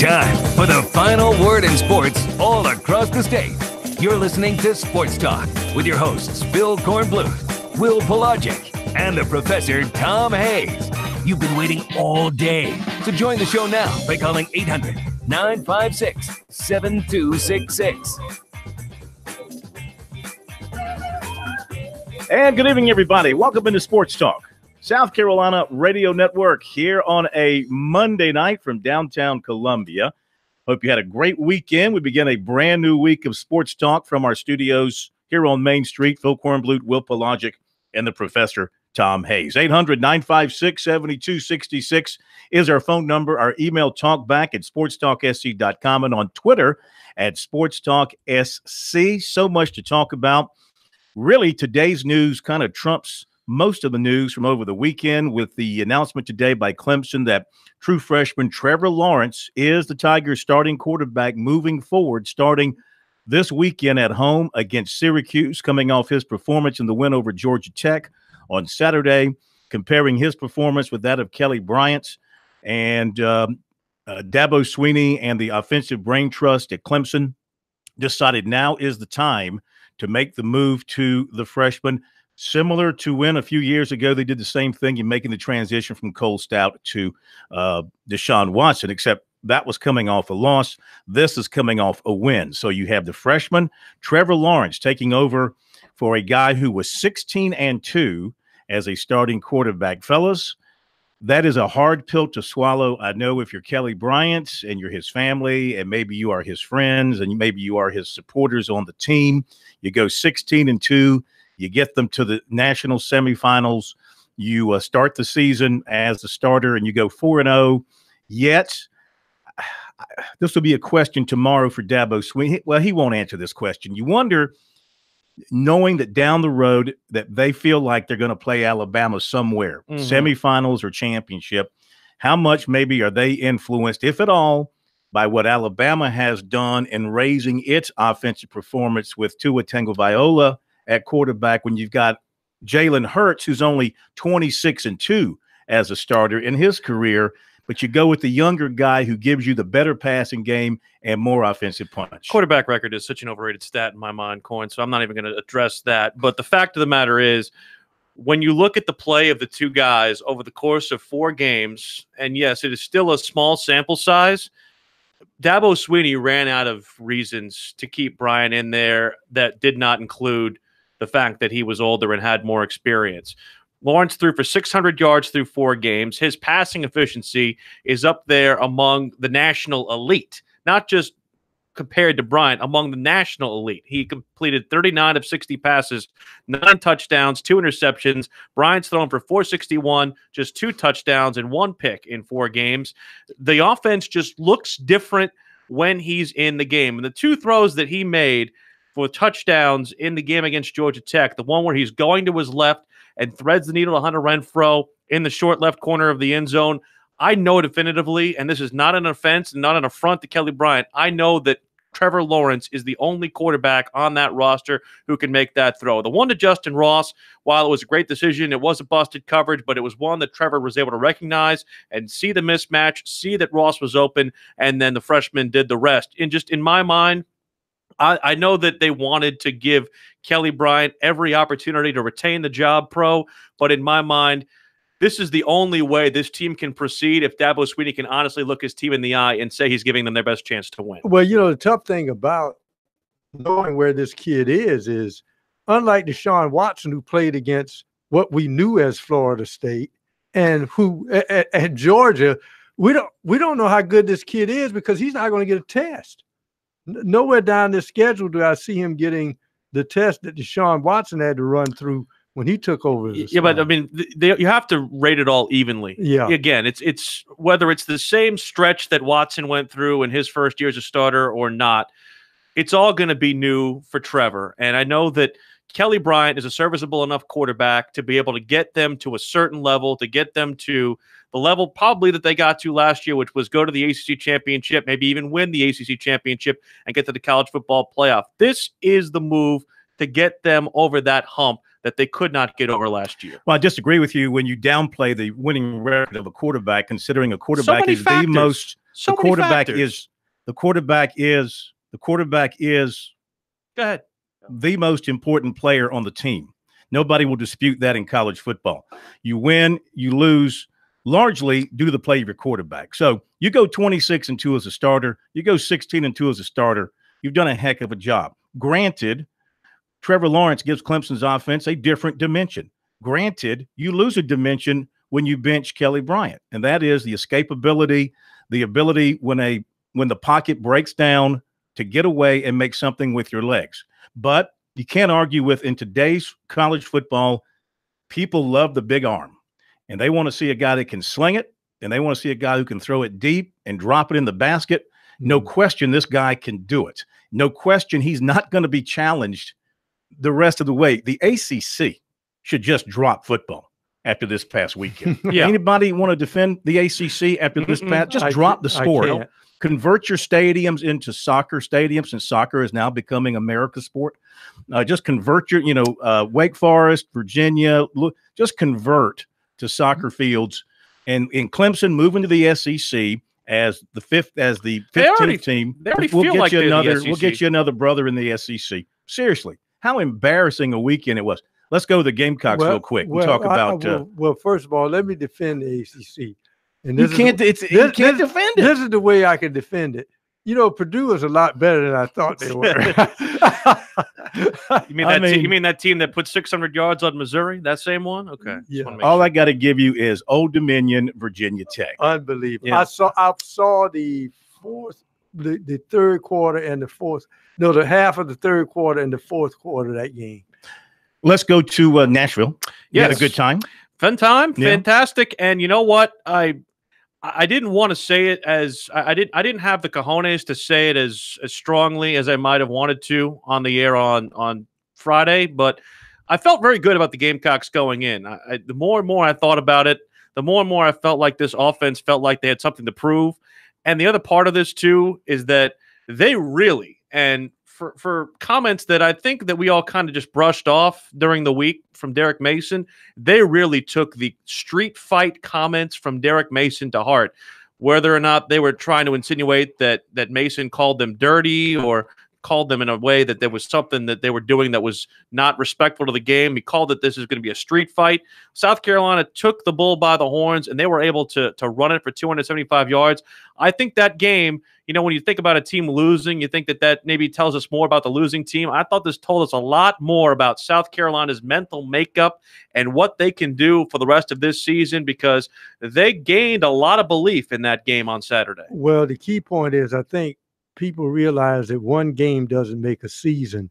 time for the final word in sports all across the state. You're listening to Sports Talk with your hosts, Bill Kornbluth, Will Pelagic, and the Professor Tom Hayes. You've been waiting all day, so join the show now by calling 800-956-7266. And good evening, everybody. Welcome into Sports Talk, South Carolina Radio Network, here on a Monday night from downtown Columbia. Hope you had a great weekend. We begin a brand new week of Sports Talk from our studios here on Main Street. Phil Kornbluth, Will Pelagic, and the Professor Tom Hayes. 800-956-7266 is our phone number. Our email, talkback at sportstalksc.com, and on Twitter at SportsTalkSC. So much to talk about. Really, today's news kind of trumps most of the news from over the weekend with the announcement today by Clemson that true freshman Trevor Lawrence is the Tigers' starting quarterback moving forward, starting this weekend at home against Syracuse, coming off his performance in the win over Georgia Tech on Saturday, comparing his performance with that of Kelly Bryant's. And Dabo Swinney and the offensive brain trust at Clemson decided now is the time to make the move to the freshman. Similar to when a few years ago they did the same thing in making the transition from Cole Stout to Deshaun Watson, except that was coming off a loss. This is coming off a win. So you have the freshman, Trevor Lawrence, taking over for a guy who was 16-2 as a starting quarterback. Fellas, that is a hard pill to swallow. I know if you're Kelly Bryant and you're his family and maybe you are his friends and maybe you are his supporters on the team, you go 16-2. You get them to the national semifinals. You start the season as the starter, and you go 4-0. Yet, this will be a question tomorrow for Dabo Swinney. Well, he won't answer this question. You wonder, knowing that down the road that they feel like they're going to play Alabama somewhere, semifinals or championship, how much maybe are they influenced, if at all, by what Alabama has done in raising its offensive performance with Tua Tagovailoa at quarterback when you've got Jalen Hurts, who's only 26-2 as a starter in his career, but you go with the younger guy who gives you the better passing game and more offensive punch. Quarterback record is such an overrated stat in my mind, Coin, so I'm not even going to address that. But the fact of the matter is, when you look at the play of the two guys over the course of 4 games, and yes, it is still a small sample size, Dabo Swinney ran out of reasons to keep Brian in there that did not include the fact that he was older and had more experience. Lawrence threw for 600 yards through 4 games. His passing efficiency is up there among the national elite, not just compared to Bryant, among the national elite. He completed 39 of 60 passes, 9 touchdowns, 2 interceptions. Bryant's thrown for 461, just 2 touchdowns and 1 pick in 4 games. The offense just looks different when he's in the game. And the 2 throws that he made for touchdowns in the game against Georgia Tech, the one where he's going to his left and threads the needle to Hunter Renfrow in the short left corner of the end zone, I know definitively, and this is not an offense and not an affront to Kelly Bryant, I know that Trevor Lawrence is the only quarterback on that roster who can make that throw. The one to Justin Ross, while it was a great decision, it was a busted coverage, but it was one that Trevor was able to recognize and see the mismatch, see that Ross was open, and then the freshman did the rest. And just in my mind, I know that they wanted to give Kelly Bryant every opportunity to retain the job, but in my mind, this is the only way this team can proceed if Dabo Swinney can honestly look his team in the eye and say he's giving them their best chance to win. Well, you know, the tough thing about knowing where this kid is unlike Deshaun Watson, who played against what we knew as Florida State, and who at Georgia, we don't know how good this kid is because he's not going to get a test. Nowhere down this schedule do I see him getting the test that Deshaun Watson had to run through when he took over. Yeah, but I mean, you have to rate it all evenly. Yeah. Again, it's whether it's the same stretch that Watson went through in his first year as a starter or not, it's all going to be new for Trevor. And I know that Kelly Bryant is a serviceable enough quarterback to be able to get them to a certain level, to get them to the level probably that they got to last year, which was go to the ACC championship, maybe even win the ACC championship and get to the college football playoff. This is the move to get them over that hump that they could not get over last year. Well, I disagree with you when you downplay the winning record of a quarterback, considering a quarterback many is factors. the most. So the many quarterback factors. is the quarterback is the quarterback is Go ahead. the most important player on the team. Nobody will dispute that in college football. You win, you lose, largely due to the play of your quarterback. So you go 26-2 as a starter, you go 16-2 as a starter. You've done a heck of a job. Granted, Trevor Lawrence gives Clemson's offense a different dimension. Granted, you lose a dimension when you bench Kelly Bryant, and that is the escapability, the ability when the pocket breaks down to get away and make something with your legs. But you can't argue with, in today's college football, people love the big arm, and they want to see a guy that can sling it, and they want to see a guy who can throw it deep and drop it in the basket. No question this guy can do it. No question he's not going to be challenged the rest of the way. The ACC should just drop football after this past weekend. Yeah. Anybody want to defend the ACC after this past? Just drop the sport. Convert your stadiums into soccer stadiums, and soccer is now becoming America's sport. Just convert your, Wake Forest, Virginia, just convert to soccer fields. And in Clemson, moving to the SEC as the 15th team, we'll get you another brother in the SEC. Seriously, how embarrassing a weekend it was. Let's go to the Gamecocks real quick. We'll talk about. Well, first of all, let me defend the ACC. And you can't defend it. This is the way I can defend it. Purdue is a lot better than I thought they were. You mean that team that put 600 yards on Missouri? That same one? Okay. Yeah. All I got to give you is Old Dominion, Virginia Tech. Unbelievable. Yeah. I saw the third quarter and the half of the third quarter and the fourth quarter of that game. Let's go to Nashville. You had a good time. Fun time, fantastic. And you know what? I didn't want to say it as I didn't have the cojones to say it as strongly as I might have wanted to on the air on Friday, but I felt very good about the Gamecocks going in. The more and more I thought about it, the more and more I felt like this offense felt like they had something to prove. And the other part of this too is that they really, and for comments that I think that we all kind of just brushed off during the week from Derek Mason, they really took the street fight comments from Derek Mason to heart. Whether or not they were trying to insinuate that Mason called them dirty or called them in a way that there was something that they were doing that was not respectful to the game. He called it this is going to be a street fight. South Carolina took the bull by the horns, and they were able to run it for 275 yards. I think that game, when you think about a team losing, you think that maybe tells us more about the losing team. I thought this told us a lot more about South Carolina's mental makeup and what they can do for the rest of this season, because they gained a lot of belief in that game on Saturday. Well, the key point is I think people realize that one game doesn't make a season.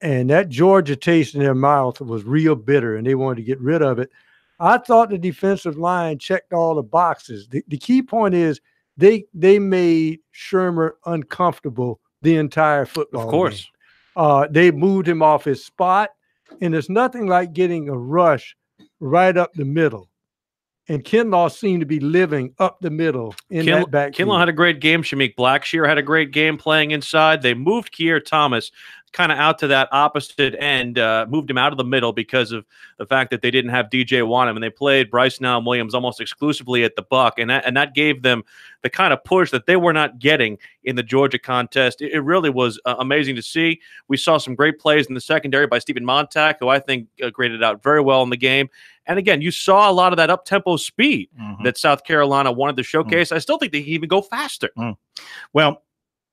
And that Georgia taste in their mouth was real bitter, and they wanted to get rid of it. I thought the defensive line checked all the boxes. The key point is they made Shermer uncomfortable the entire football game. Of course. They moved him off his spot, and there's nothing like getting a rush right up the middle. And Kinlaw seemed to be living up the middle in that back. Kinlaw had a great game. Shamik Blackshear had a great game playing inside. They moved Keir Thomas kind of out to that opposite end, moved him out of the middle because of the fact that they didn't have DJ Wanham, and they played Bryce Now Williams almost exclusively at the buck, and that gave them the kind of push that they were not getting in the Georgia contest. It really was amazing to see. We saw some great plays in the secondary by Stephen Montag, who I think graded out very well in the game. And again, you saw a lot of that up-tempo speed that South Carolina wanted to showcase. I still think they can even go faster. Well,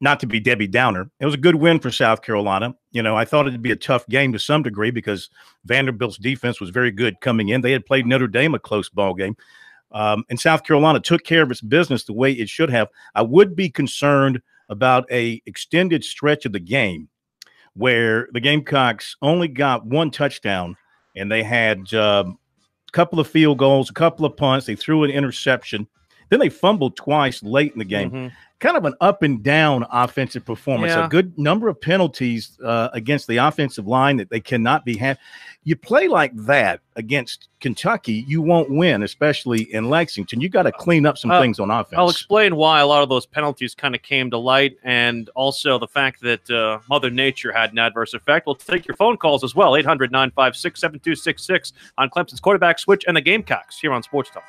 not to be Debbie Downer, it was a good win for South Carolina. I thought it'd be a tough game to some degree because Vanderbilt's defense was very good coming in. They had played Notre Dame a close ball game. And South Carolina took care of its business the way it should have. I would be concerned about a extended stretch of the game where the Gamecocks only got one touchdown, and they had a couple of field goals, a couple of punts. They threw an interception. Then they fumbled twice late in the game. kind of an up and down offensive performance. Yeah. A good number of penalties against the offensive line that they cannot be had. You play like that against Kentucky, you won't win, especially in Lexington. You got to clean up some things on offense. I'll explain why a lot of those penalties kind of came to light, and also the fact that Mother Nature had an adverse effect. We'll take your phone calls as well, 800-956-7266 on Clemson's quarterback switch and the Gamecocks here on Sports Talk.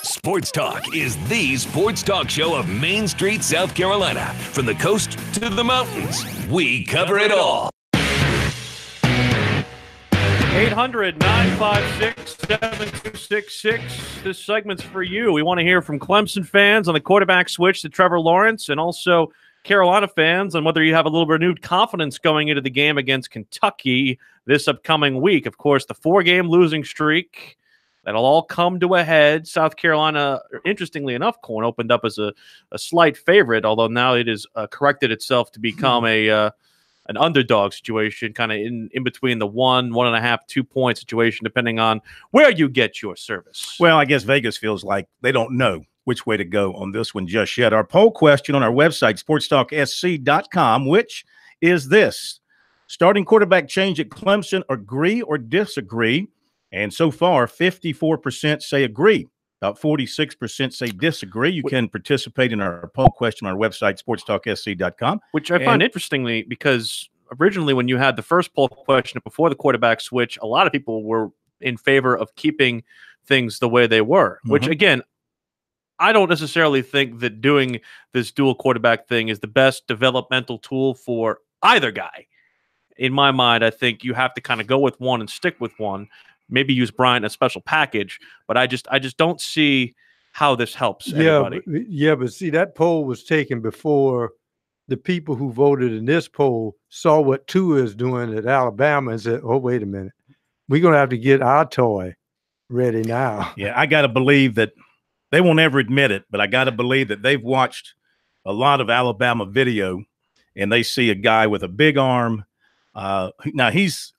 Sports Talk is the sports talk show of Main Street, South Carolina. From the coast to the mountains, we cover it all. 800-956-7266. This segment's for you. We want to hear from Clemson fans on the quarterback switch to Trevor Lawrence, and also Carolina fans on whether you have a little renewed confidence going into the game against Kentucky this upcoming week. Of course, the 4-game losing streak That'll all come to a head. South Carolina, interestingly enough, Corn opened up as a slight favorite, although now it has corrected itself to become an underdog situation, kind of in between the 1.5, 2 point situation, depending on where you get your service. Well, I guess Vegas feels like they don't know which way to go on this one just yet. Our poll question on our website, SportsTalkSC.com, which is this: starting quarterback change at Clemson, agree or disagree? And so far, 54% say agree. About 46% say disagree. You can participate in our poll question on our website, SportsTalkSC.com. Which I find interestingly, because originally when you had the first poll question before the quarterback switch, a lot of people were in favor of keeping things the way they were, which again, I don't necessarily think that doing this dual quarterback thing is the best developmental tool for either guy. In my mind, I think you have to kind of go with one and stick with one. Maybe use Bryant in a special package, but I just don't see how this helps anybody. But see, that poll was taken before the people who voted in this poll saw what Tua is doing at Alabama and said, "Oh, wait a minute, we're gonna have to get our toy ready now." Yeah, I got to believe that they won't ever admit it, but I got to believe that they've watched a lot of Alabama video, and they see a guy with a big arm. Now he's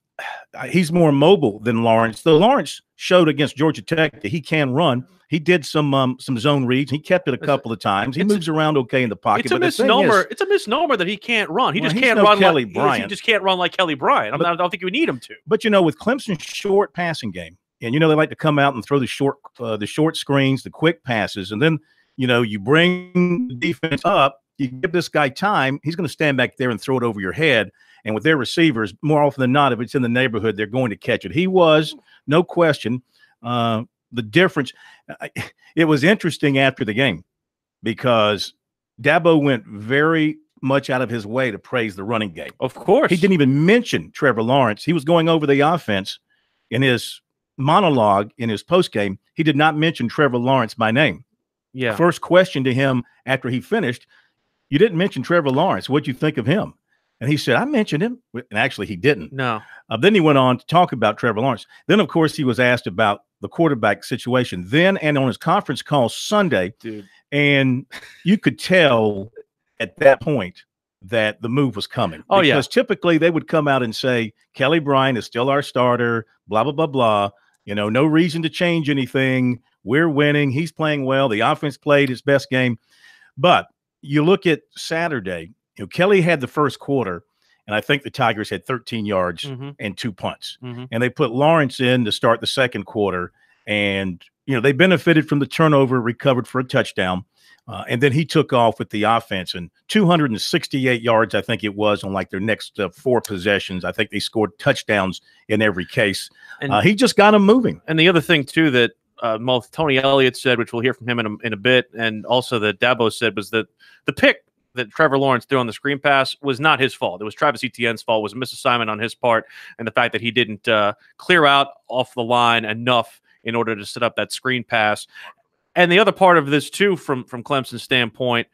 more mobile than Lawrence. Though Lawrence showed against Georgia Tech that he can run. He did some zone reads. He kept it a couple of times. He moves around okay in the pocket. It's a misnomer. It's a misnomer that he can't run. He just can't run Kelly like Bryant. He just can't run like Kelly Bryant. I don't think you need him to. But with Clemson's short passing game, and they like to come out and throw the short screens, the quick passes, and then you bring the defense up. You give this guy time, he's going to stand back there and throw it over your head. And with their receivers, more often than not, if it's in the neighborhood, they're going to catch it. He was, no question, the difference. It was interesting after the game because Dabo went very much out of his way to praise the running game. Of course. He didn't even mention Trevor Lawrence. He was going over the offense in his monologue, in his postgame. He did not mention Trevor Lawrence by name. Yeah. First question to him after he finished, "You didn't mention Trevor Lawrence. What'd you think of him?" And he said, "I mentioned him." And actually, he didn't. No. Then he went on to talk about Trevor Lawrence. Then, of course, he was asked about the quarterback situation then and on his conference call Sunday. Dude. And you could tell at that point that the move was coming. Oh, because typically they would come out and say, Kelly Bryant is still our starter, blah, blah, blah, blah. No reason to change anything. We're winning. He's playing well. The offense played his best game. But you look at Saturday, Kelly had the first quarter, and I think the Tigers had 13 yards and 2 punts. And they put Lawrence in to start the second quarter, and they benefited from the turnover, recovered for a touchdown, and then he took off with the offense and 268 yards, I think it was, on like their next 4 possessions. I think they scored touchdowns in every case. And he just got them moving. And the other thing too that both Tony Elliott said, which we'll hear from him in a bit, and also that Dabo said, was that the pick that Trevor Lawrence threw on the screen pass was not his fault. It was Travis Etienne's fault. It was a misassignment on his part, and the fact that he didn't clear out off the line enough in order to set up that screen pass. And the other part of this too, from Clemson's standpoint,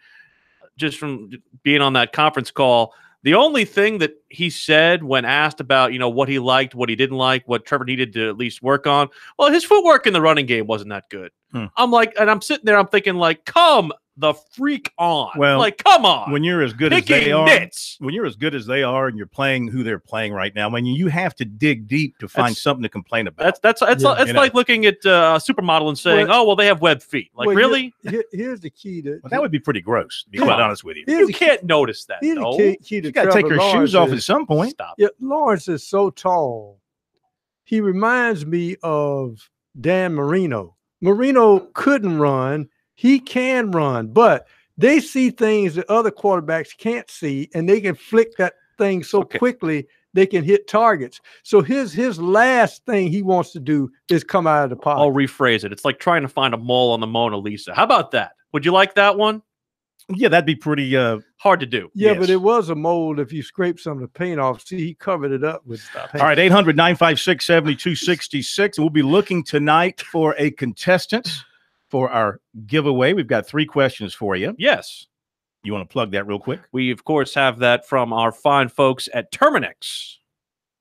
just from being on that conference call, the only thing that he said when asked about, what he liked, what he didn't like, what Trevor needed to at least work on, well, his footwork in the running game wasn't that good. I'm sitting there, I'm thinking like, come the freak on. Well, like, come on. When you're as good as they are, nits. When you're as good as they are and you're playing who they're playing right now, you have to dig deep to find something to complain about. That's like looking at a supermodel and saying, well, they have webbed feet. Like, really? Here's the key to that would be pretty gross, to be quite honest with you. You can't notice that, here's though. The key to you got to take your Lawrence shoes off at some point. Stop. Yeah, Lawrence is so tall. He reminds me of Dan Marino. Marino couldn't run. He can run, but they see things that other quarterbacks can't see, and they can flick that thing so quickly they can hit targets. So his last thing he wants to do is come out of the pocket. I'll rephrase it. It's like trying to find a mole on the Mona Lisa. How about that? Would you like that one? Yeah, that'd be pretty hard to do. Yeah, but it was a mold if you scrape some of the paint off. See, he covered it up with stuff. All right, 800-956-7266. We'll be looking tonight for a contestant for our giveaway. We've got 3 questions for you. Yes. You want to plug that real quick? We, of course, have that from our fine folks at Terminix.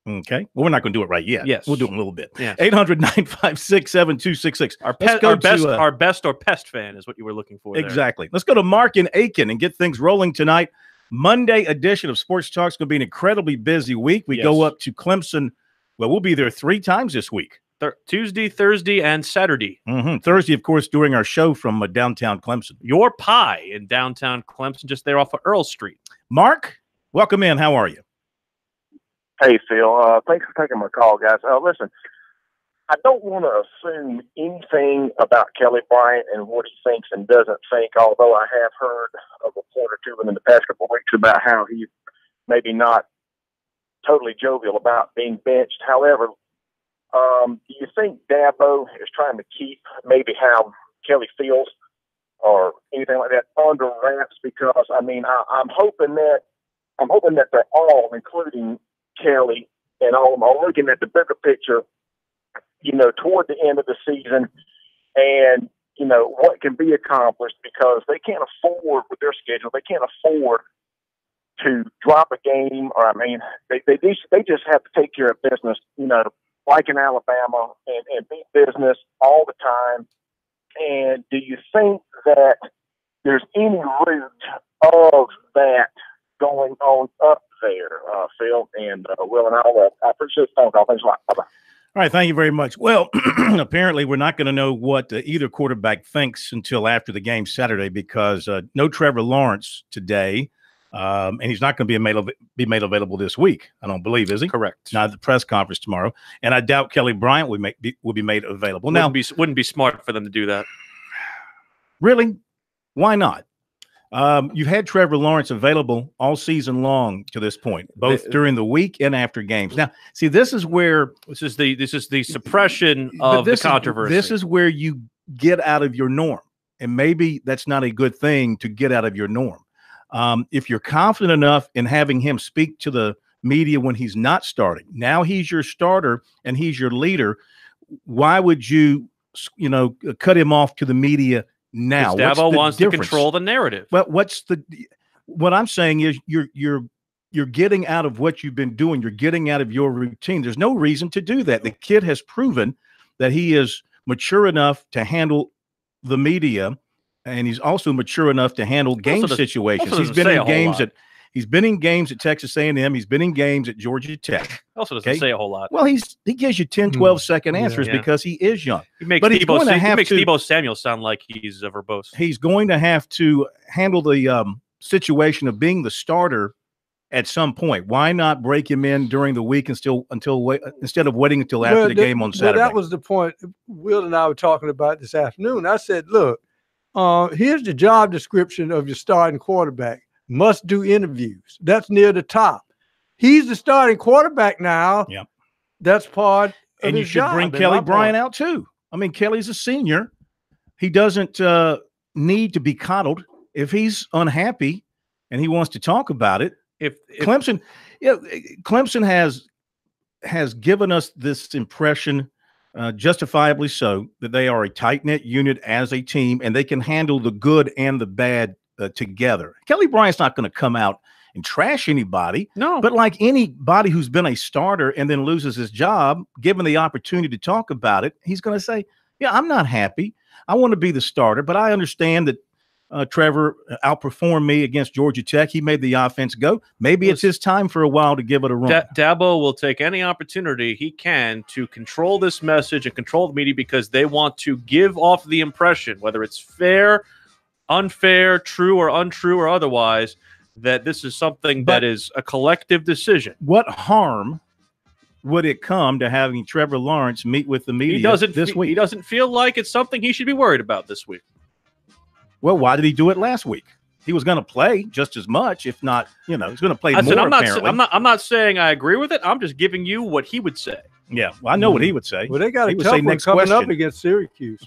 Okay. Well, we're not going to do it right yet. Yes. We'll do it in a little bit. Yes. 800-956-7266. Our best or pest fan is what you were looking for. Exactly. Let's go to Mark in Aiken and get things rolling tonight. Monday edition of Sports Talk is going to be an incredibly busy week. We go up to Clemson. Well, we'll be there 3 times this week. Tuesday, Thursday, and Saturday. Thursday, of course, during our show from downtown Clemson. Your Pie in downtown Clemson, just there off of Earl Street. Mark, welcome in. How are you? Hey, Phil. Thanks for taking my call, guys. Listen, I don't want to assume anything about Kelly Bryant and what he thinks and doesn't think, although I have heard a report or two within the past couple of weeks about how he's maybe not totally jovial about being benched. However, do you think Dabo is trying to keep maybe how Kelly feels or anything like that under wraps? Because, I mean, I'm hoping that they're all, including Kelly and all of them, are looking at the bigger picture, you know, toward the end of the season and, you know, what can be accomplished, because they can't afford with their schedule. They can't afford to drop a game, or, I mean, they just have to take care of business, you know, like in Alabama, and beat business all the time. And do you think that there's any root of that going on up there, Phil and Will and all that? I appreciate the phone call. Thanks a lot. Bye-bye. All right, thank you very much. Well, apparently we're not going to know what either quarterback thinks until after the game Saturday, because no Trevor Lawrence today, and he's not going to be made available this week, I don't believe, is he? Correct. Not at the press conference tomorrow, and I doubt Kelly Bryant will be made available. Now, wouldn't be smart for them to do that. Really? Why not? You've had Trevor Lawrence available all season long to this point, both during the week and after games. Now, see, this is the suppression of the controversy. This is where you get out of your norm, and maybe that's not a good thing to get out of your norm. If you're confident enough in having him speak to the media when he's not starting, now he's your starter and he's your leader. Why would you cut him off to the media now? Dabo wants to control the narrative. But what I'm saying is you're getting out of what you've been doing. You're getting out of your routine. There's no reason to do that. The kid has proven that he is mature enough to handle the media, and he's also mature enough to handle game situations. He's been in games at Texas A&M. He's been in games at Georgia Tech. Also doesn't say a whole lot. Well, he gives you 10, 12-second answers because he is young. He makes Deebo Samuel sound like he's verbose. He's going to have to handle the situation of being the starter at some point. Why not break him in during the week instead of waiting until after the game on Saturday? That was the point Will and I were talking about this afternoon. I said, look, here's the job description of your starting quarterback. Must do interviews. That's near the top. He's the starting quarterback now. Yep. That's part of and his you should job, bring Kelly Bryant out too. I mean, Kelly's a senior. He doesn't need to be coddled. If he's unhappy and he wants to talk about it, Clemson has given us this impression, justifiably so, that they are a tight-knit unit as a team, and they can handle the good and the bad together. Kelly Bryant's not going to come out and trash anybody. No. But like anybody who's been a starter and then loses his job, given the opportunity to talk about it, he's going to say, yeah, I'm not happy. I want to be the starter, but I understand that Trevor outperformed me against Georgia Tech. He made the offense go. Maybe it's his time for a while to give it a run. Dabo will take any opportunity he can to control this message and control the media, because they want to give off the impression, whether it's fair, unfair, true or untrue or otherwise, that this is something that is a collective decision. What harm would it come to having Trevor Lawrence meet with the media this week? He doesn't feel like it's something he should be worried about this week. Well, why did he do it last week? He was going to play just as much, if not, he's going to play more. I'm not saying I agree with it. I'm just giving you what he would say. Yeah, well, I know what he would say. Well, they got a tough one coming up against Syracuse.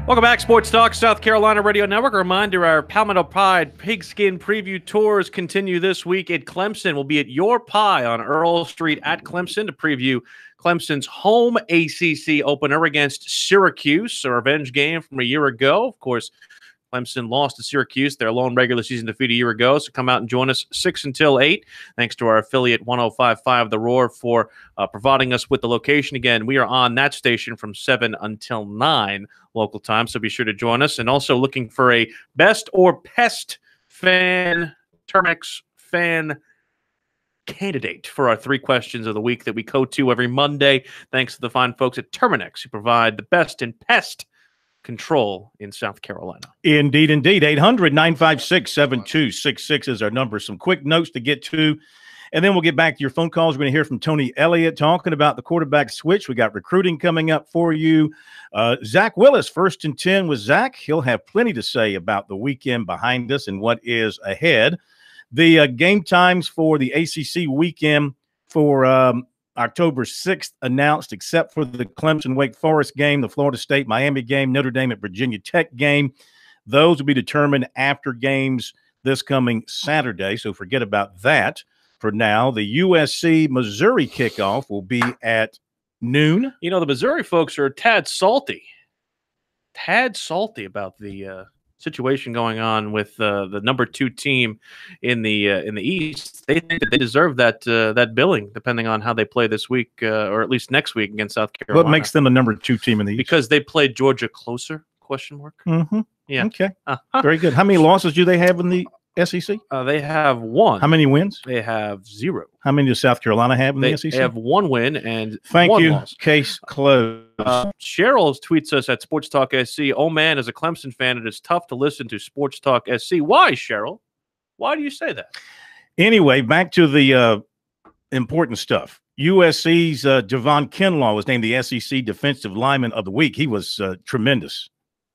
Welcome back, Sports Talk, South Carolina Radio Network. A reminder, our Palmetto Pride Pigskin Preview Tours continue this week at Clemson. We'll be at Your Pie on Earl Street at Clemson to preview Clemson's home ACC opener against Syracuse, a revenge game from a year ago. Of course, Clemson lost to Syracuse, their lone regular season defeat a year ago. So come out and join us 6 until 8. Thanks to our affiliate 105.5 The Roar for providing us with the location. Again, we are on that station from 7 until 9 local time. So be sure to join us. And also looking for a best or pest fan, Termex fan candidate for our 3 questions of the week that we go to every Monday. Thanks to the fine folks at Terminex who provide the best in pest control in South Carolina. Indeed, indeed. 800-956-7266 is our number. Some quick notes to get to, and then we'll get back to your phone calls. We're going to hear from Tony Elliott talking about the quarterback switch. We got recruiting coming up for you. Zach Willis, 1st and 10 with Zach. He'll have plenty to say about the weekend behind us and what is ahead. The game times for the ACC weekend for October 6th announced, except for the Clemson-Wake Forest game, the Florida State-Miami game, Notre Dame at Virginia Tech game. Those will be determined after games this coming Saturday, so forget about that for now. The USC-Missouri kickoff will be at noon. You know, the Missouri folks are a tad salty about the situation going on with the number 2 team in the East. They think that they deserve that billing, depending on how they play this week, or at least next week against South Carolina. What makes them the number 2 team in the East? Because they played Georgia closer? Question mark. Mm-hmm. Yeah. Okay. Very good. How many losses do they have in the SEC? They have 1. How many wins? They have 0. How many does South Carolina have in the SEC? They have 1 win and Thank 1 you. loss. Case closed. Cheryl tweets us at Sports Talk SC. Oh man, as a Clemson fan, it is tough to listen to Sports Talk SC. Why, Cheryl? Why do you say that? Anyway, back to the important stuff. USC's Javon Kinlaw was named the SEC Defensive Lineman of the Week. He was tremendous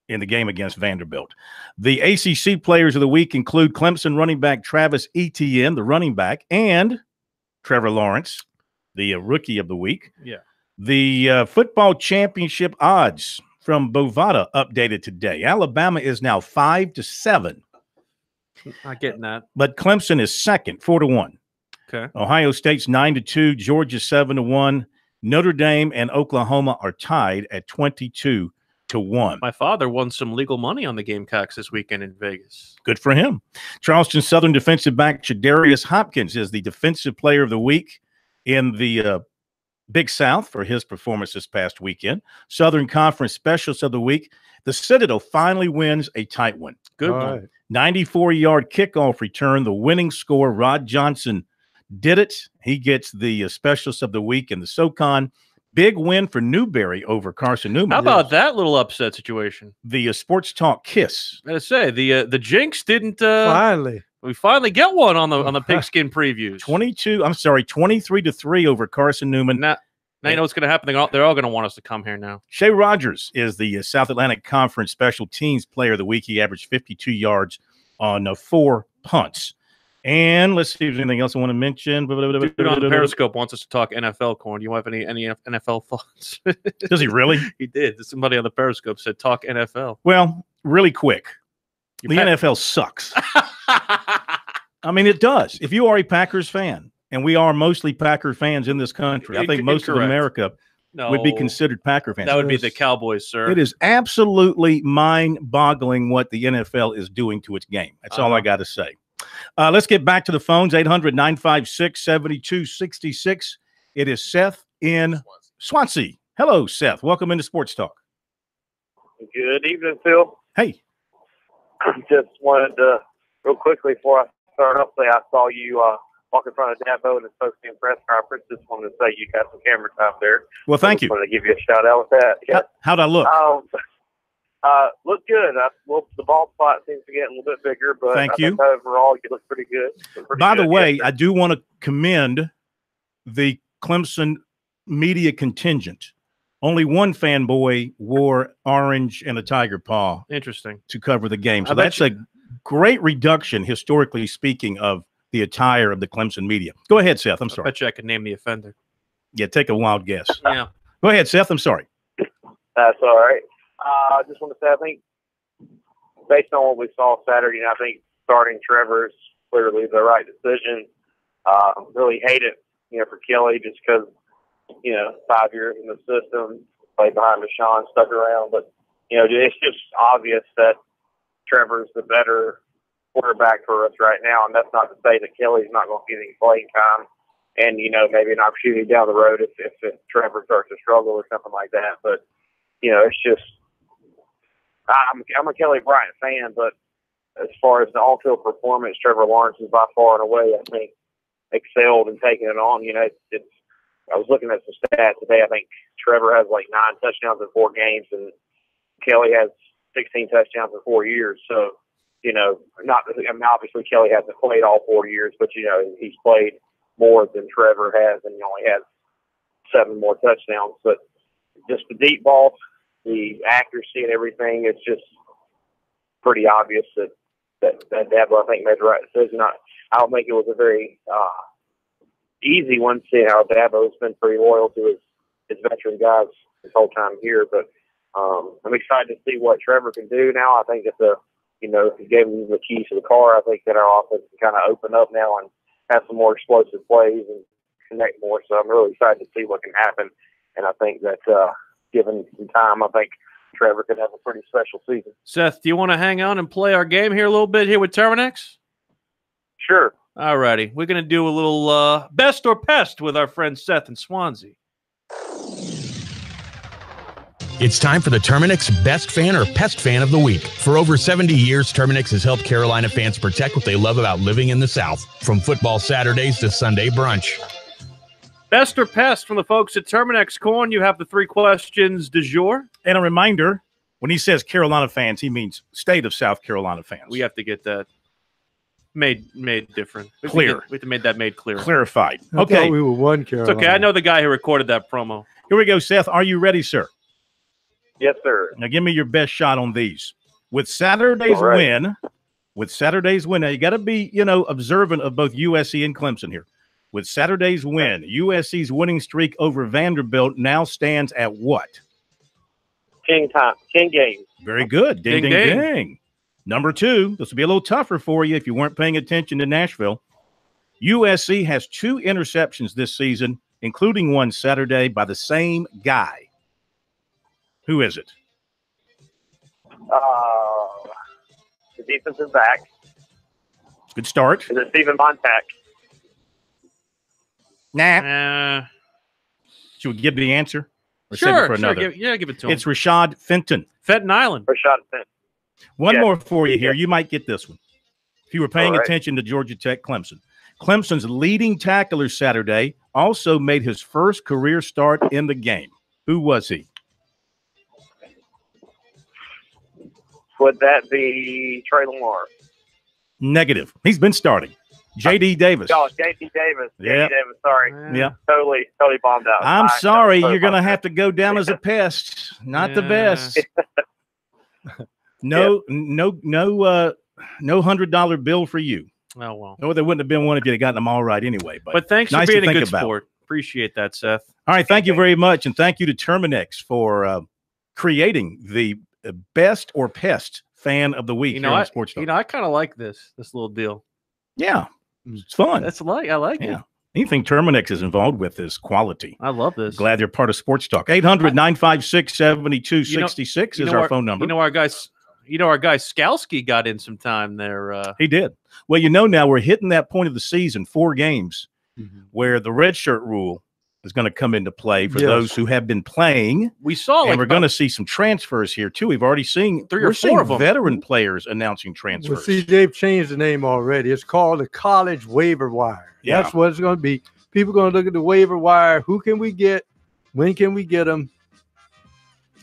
in the game against Vanderbilt. The ACC players of the week include Clemson running back Travis Etienne, the running back, and Trevor Lawrence, the rookie of the week. Yeah. The football championship odds from Bovada updated today. Alabama is now 5-7. Not getting that. But Clemson is second, 4-1. Okay. Ohio State's 9-2. Georgia 7-1. Notre Dame and Oklahoma are tied at 22-1. My father won some legal money on the Gamecocks this weekend in Vegas. Good for him. Charleston Southern defensive back Shadarius Hopkins is the defensive player of the week in the Big South for his performance this past weekend. Southern Conference Specialist of the Week. The Citadel finally wins a tight one. Good All one. right. 94-yard kickoff return. The winning score, Rod Johnson did it. He gets the Specialist of the Week in the SoCon. Big win for Newberry over Carson Newman. How about that little upset situation? The Sports Talk Kiss. I gotta say, the Jinx didn't. Finally. We finally get one on the pigskin previews. 23-3 over Carson Newman. Now you know what's going to happen. They're all going to want us to come here now. Shea Rogers is the South Atlantic Conference Special Teams Player of the Week. He averaged 52 yards on 4 punts. And let's see if there's anything else I want to mention. Dude on the Periscope wants us to talk NFL, Corn. Do you have any NFL thoughts? Does he really? He did. Somebody on the Periscope said talk NFL. Well, really quick. The NFL sucks. I mean, it does. If you are a Packers fan, and we are mostly Packer fans in this country, I think most of America would be considered Packer fans. That would be the Cowboys, sir. It is absolutely mind-boggling what the NFL is doing to its game. That's all I got to say. Let's get back to the phones, 800-956-7266. It is Seth in Swansea. Hello, Seth. Welcome into Sports Talk. Good evening, Phil. Hey. Just wanted to, real quickly before I start up, say I saw you walk in front of Dabo in his post-game press conference. Just wanted to say you got some camera time there. Well, thank you. Wanted to give you a shout-out with that. Yeah. How'd I look? Look good. The ball spot seems to get a little bit bigger, but I think overall you look pretty good. By the way, I do want to commend the Clemson media contingent. Only one fanboy wore orange and a tiger paw. Interesting. To cover the game. So that's a great reduction, historically speaking, of the attire of the Clemson media. Go ahead, Seth. I'm sorry. I bet you I could name the offender. Yeah, take a wild guess. Yeah. Go ahead, Seth. I'm sorry. That's all right. I just want to say, I think based on what we saw Saturday, I think starting Trevor is clearly the right decision. Really hate it, for Kelly just because, 5 years in the system, played behind Deshaun, stuck around. But, it's just obvious that Trevor's the better quarterback for us right now. And that's not to say that Kelly's not going to get any playing time and, maybe an opportunity down the road if Trevor starts to struggle or something like that. But, it's just I'm a Kelly Bryant fan, but as far as the on-field performance, Trevor Lawrence is by far and away, I think, excelled in taking it on. I was looking at some stats today. I think Trevor has like 9 touchdowns in 4 games, and Kelly has 16 touchdowns in 4 years. So, obviously Kelly hasn't played all 4 years, but, he's played more than Trevor has, and he only has 7 more touchdowns. But just the deep ball, the accuracy and everything, it's just pretty obvious that Dabo, I think, made the right decision. I don't think it was a very easy one, seeing how Dabo's been pretty loyal to his veteran guys this whole time here. But I'm excited to see what Trevor can do now. I think if he gave him the keys to the car, I think that our offense can kind of open up now and have some more explosive plays and connect more. So I'm really excited to see what can happen. And I think that given some time, I think Trevor could have a pretty special season. Seth, do you want to hang on and play our game here a little bit here with Terminex? Sure. All righty. We're going to do a little best or pest with our friend Seth in Swansea. It's time for the Terminix Best Fan or Pest Fan of the Week. For over 70 years, Terminix has helped Carolina fans protect what they love about living in the South, from football Saturdays to Sunday brunch. Best or pest from the folks at Terminex. Corn, you have the 3 questions du jour. And a reminder, when he says Carolina fans, he means state of South Carolina fans. We have to get that made different. Clear. We have to make that made clear. Clarified. I Okay. thought we were one Carolina. It's okay. I know the guy who recorded that promo. Here we go, Seth. Are you ready, sir? Yes, sir. Now give me your best shot on these. With Saturday's win, now you got to be, observant of both USC and Clemson here. With Saturday's win, USC's winning streak over Vanderbilt now stands at what? 10 games. Very good. Ding, ding, ding. Number 2, this will be a little tougher for you if you weren't paying attention to Nashville. USC has 2 interceptions this season, including one Saturday by the same guy. Who is it? The defensive back. Good start. Is it Stephen Montack? Nah. Should we give the answer? Or save it Sure. for another? Give it to him. It's Rashad Fenton. Fenton Island. Rashad Fenton. One Yeah. more for you here. You might get this one. If you were paying All right. attention to Georgia Tech Clemson. Clemson's leading tackler Saturday also made his first career start in the game. Who was he? Would that be Trey Lamar? Negative. He's been starting. J.D. Davis. Oh, J.D. Davis. Yeah. J.D. Davis, sorry. Yeah. Totally bombed out. I'm Fine. sorry. Totally You're going to bombed have out. to go down as a pest. Not the best. No $100 bill for you. Oh, well. No, there wouldn't have been one if you'd have gotten them all right anyway. But thanks nice for to being a think good about. sport. Appreciate that, Seth. All right. Thank you very much. And thank you to Terminex for creating the best or pest fan of the week here on Sports Talk. I kind of like this little deal. Yeah. It's fun. I like it. Anything Terminex is involved with is quality. I love this. Glad they're part of Sports Talk. 800-956-7266 is our phone number. Our guy Skalski got in some time there. He did. Well, now we're hitting that point of the season, 4 games, where the red shirt rule is going to come into play for those who have been playing. We saw, and we're going to see some transfers here too. We've already seen 3 or 4 of them. Veteran players announcing transfers. Well, see, they've changed the name already. It's called the college waiver wire. Yeah. That's what it's going to be. People are going to look at the waiver wire. Who can we get? When can we get them?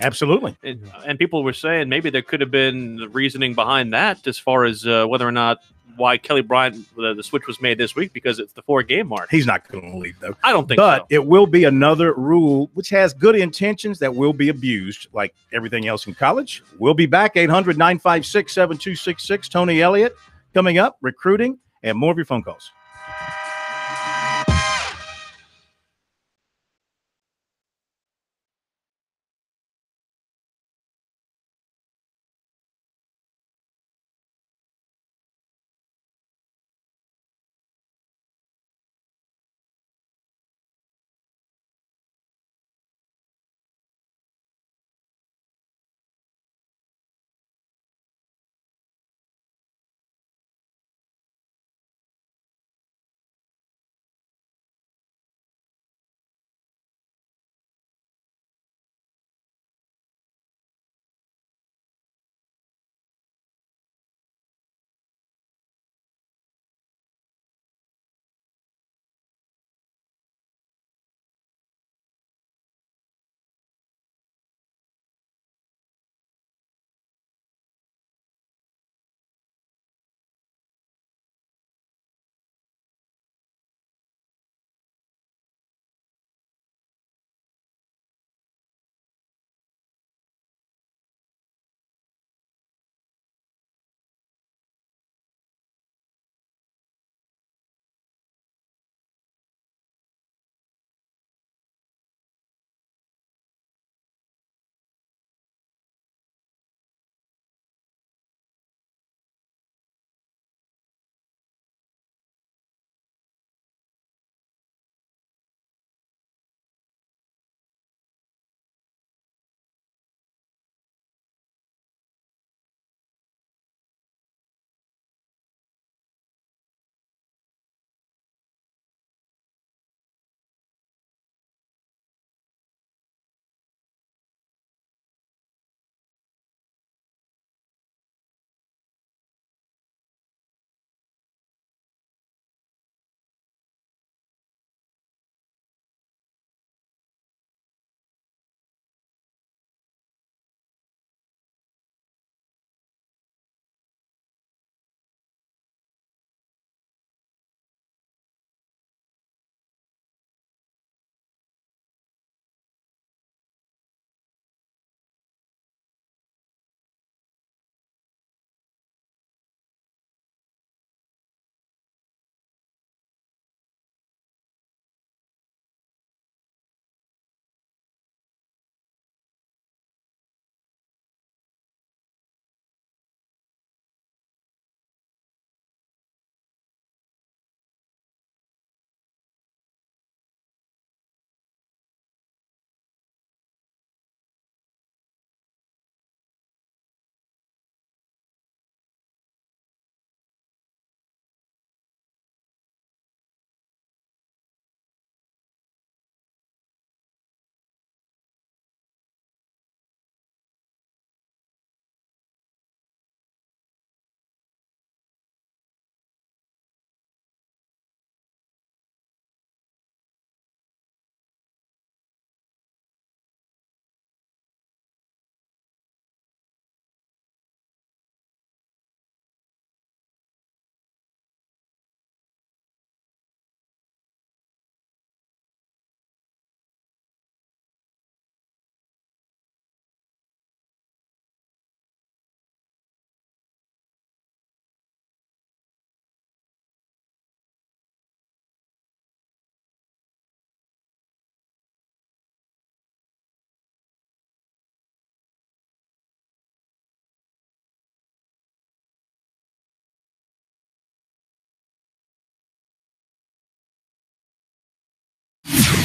Absolutely. And people were saying maybe there could have been the reasoning behind that as far as whether or not why Kelly Bryant, the switch was made this week, because it's the 4-game mark. He's not going to leave, though. I don't think but so. It will be another rule which has good intentions that will be abused, like everything else in college. We'll be back. 800-956-7266. Tony Elliott coming up, recruiting, and more of your phone calls.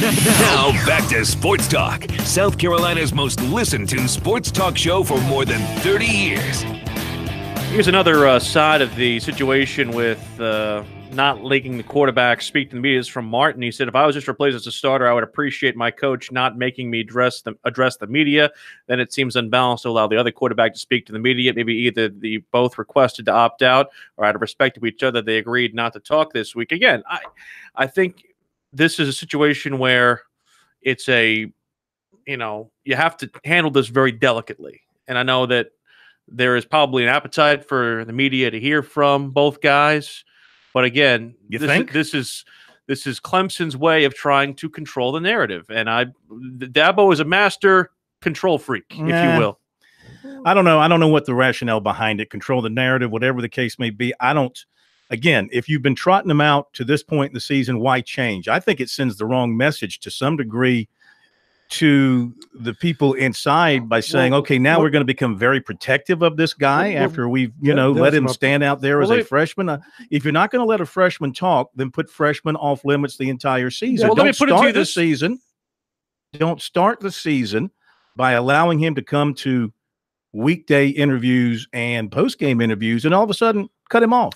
Now back to Sports Talk, South Carolina's most listened to sports talk show for more than 30 years. Here's another side of the situation with not letting the quarterback speak to the media. Is from Martin. He said, if I was just replaced as a starter, I would appreciate my coach not making me address the media. Then it seems unbalanced to allow the other quarterback to speak to the media. Maybe either the both requested to opt out, or out of respect to each other, they agreed not to talk this week. Again, I think this is a situation where it's you have to handle this very delicately. And I know that there is probably an appetite for the media to hear from both guys. But again, this is Clemson's way of trying to control the narrative. And Dabo is a master control freak, if you will. I don't know. I don't know what the rationale behind it, control the narrative, whatever the case may be. Again, if you've been trotting them out to this point in the season, why change? I think it sends the wrong message to some degree to the people inside by saying, okay, now we're going to become very protective of this guy after we've, let him stand out there as a freshman. If you're not going to let a freshman talk, then put freshmen off limits the entire season. Well, Don't start the season by allowing him to come to weekday interviews and post-game interviews and all of a sudden cut him off.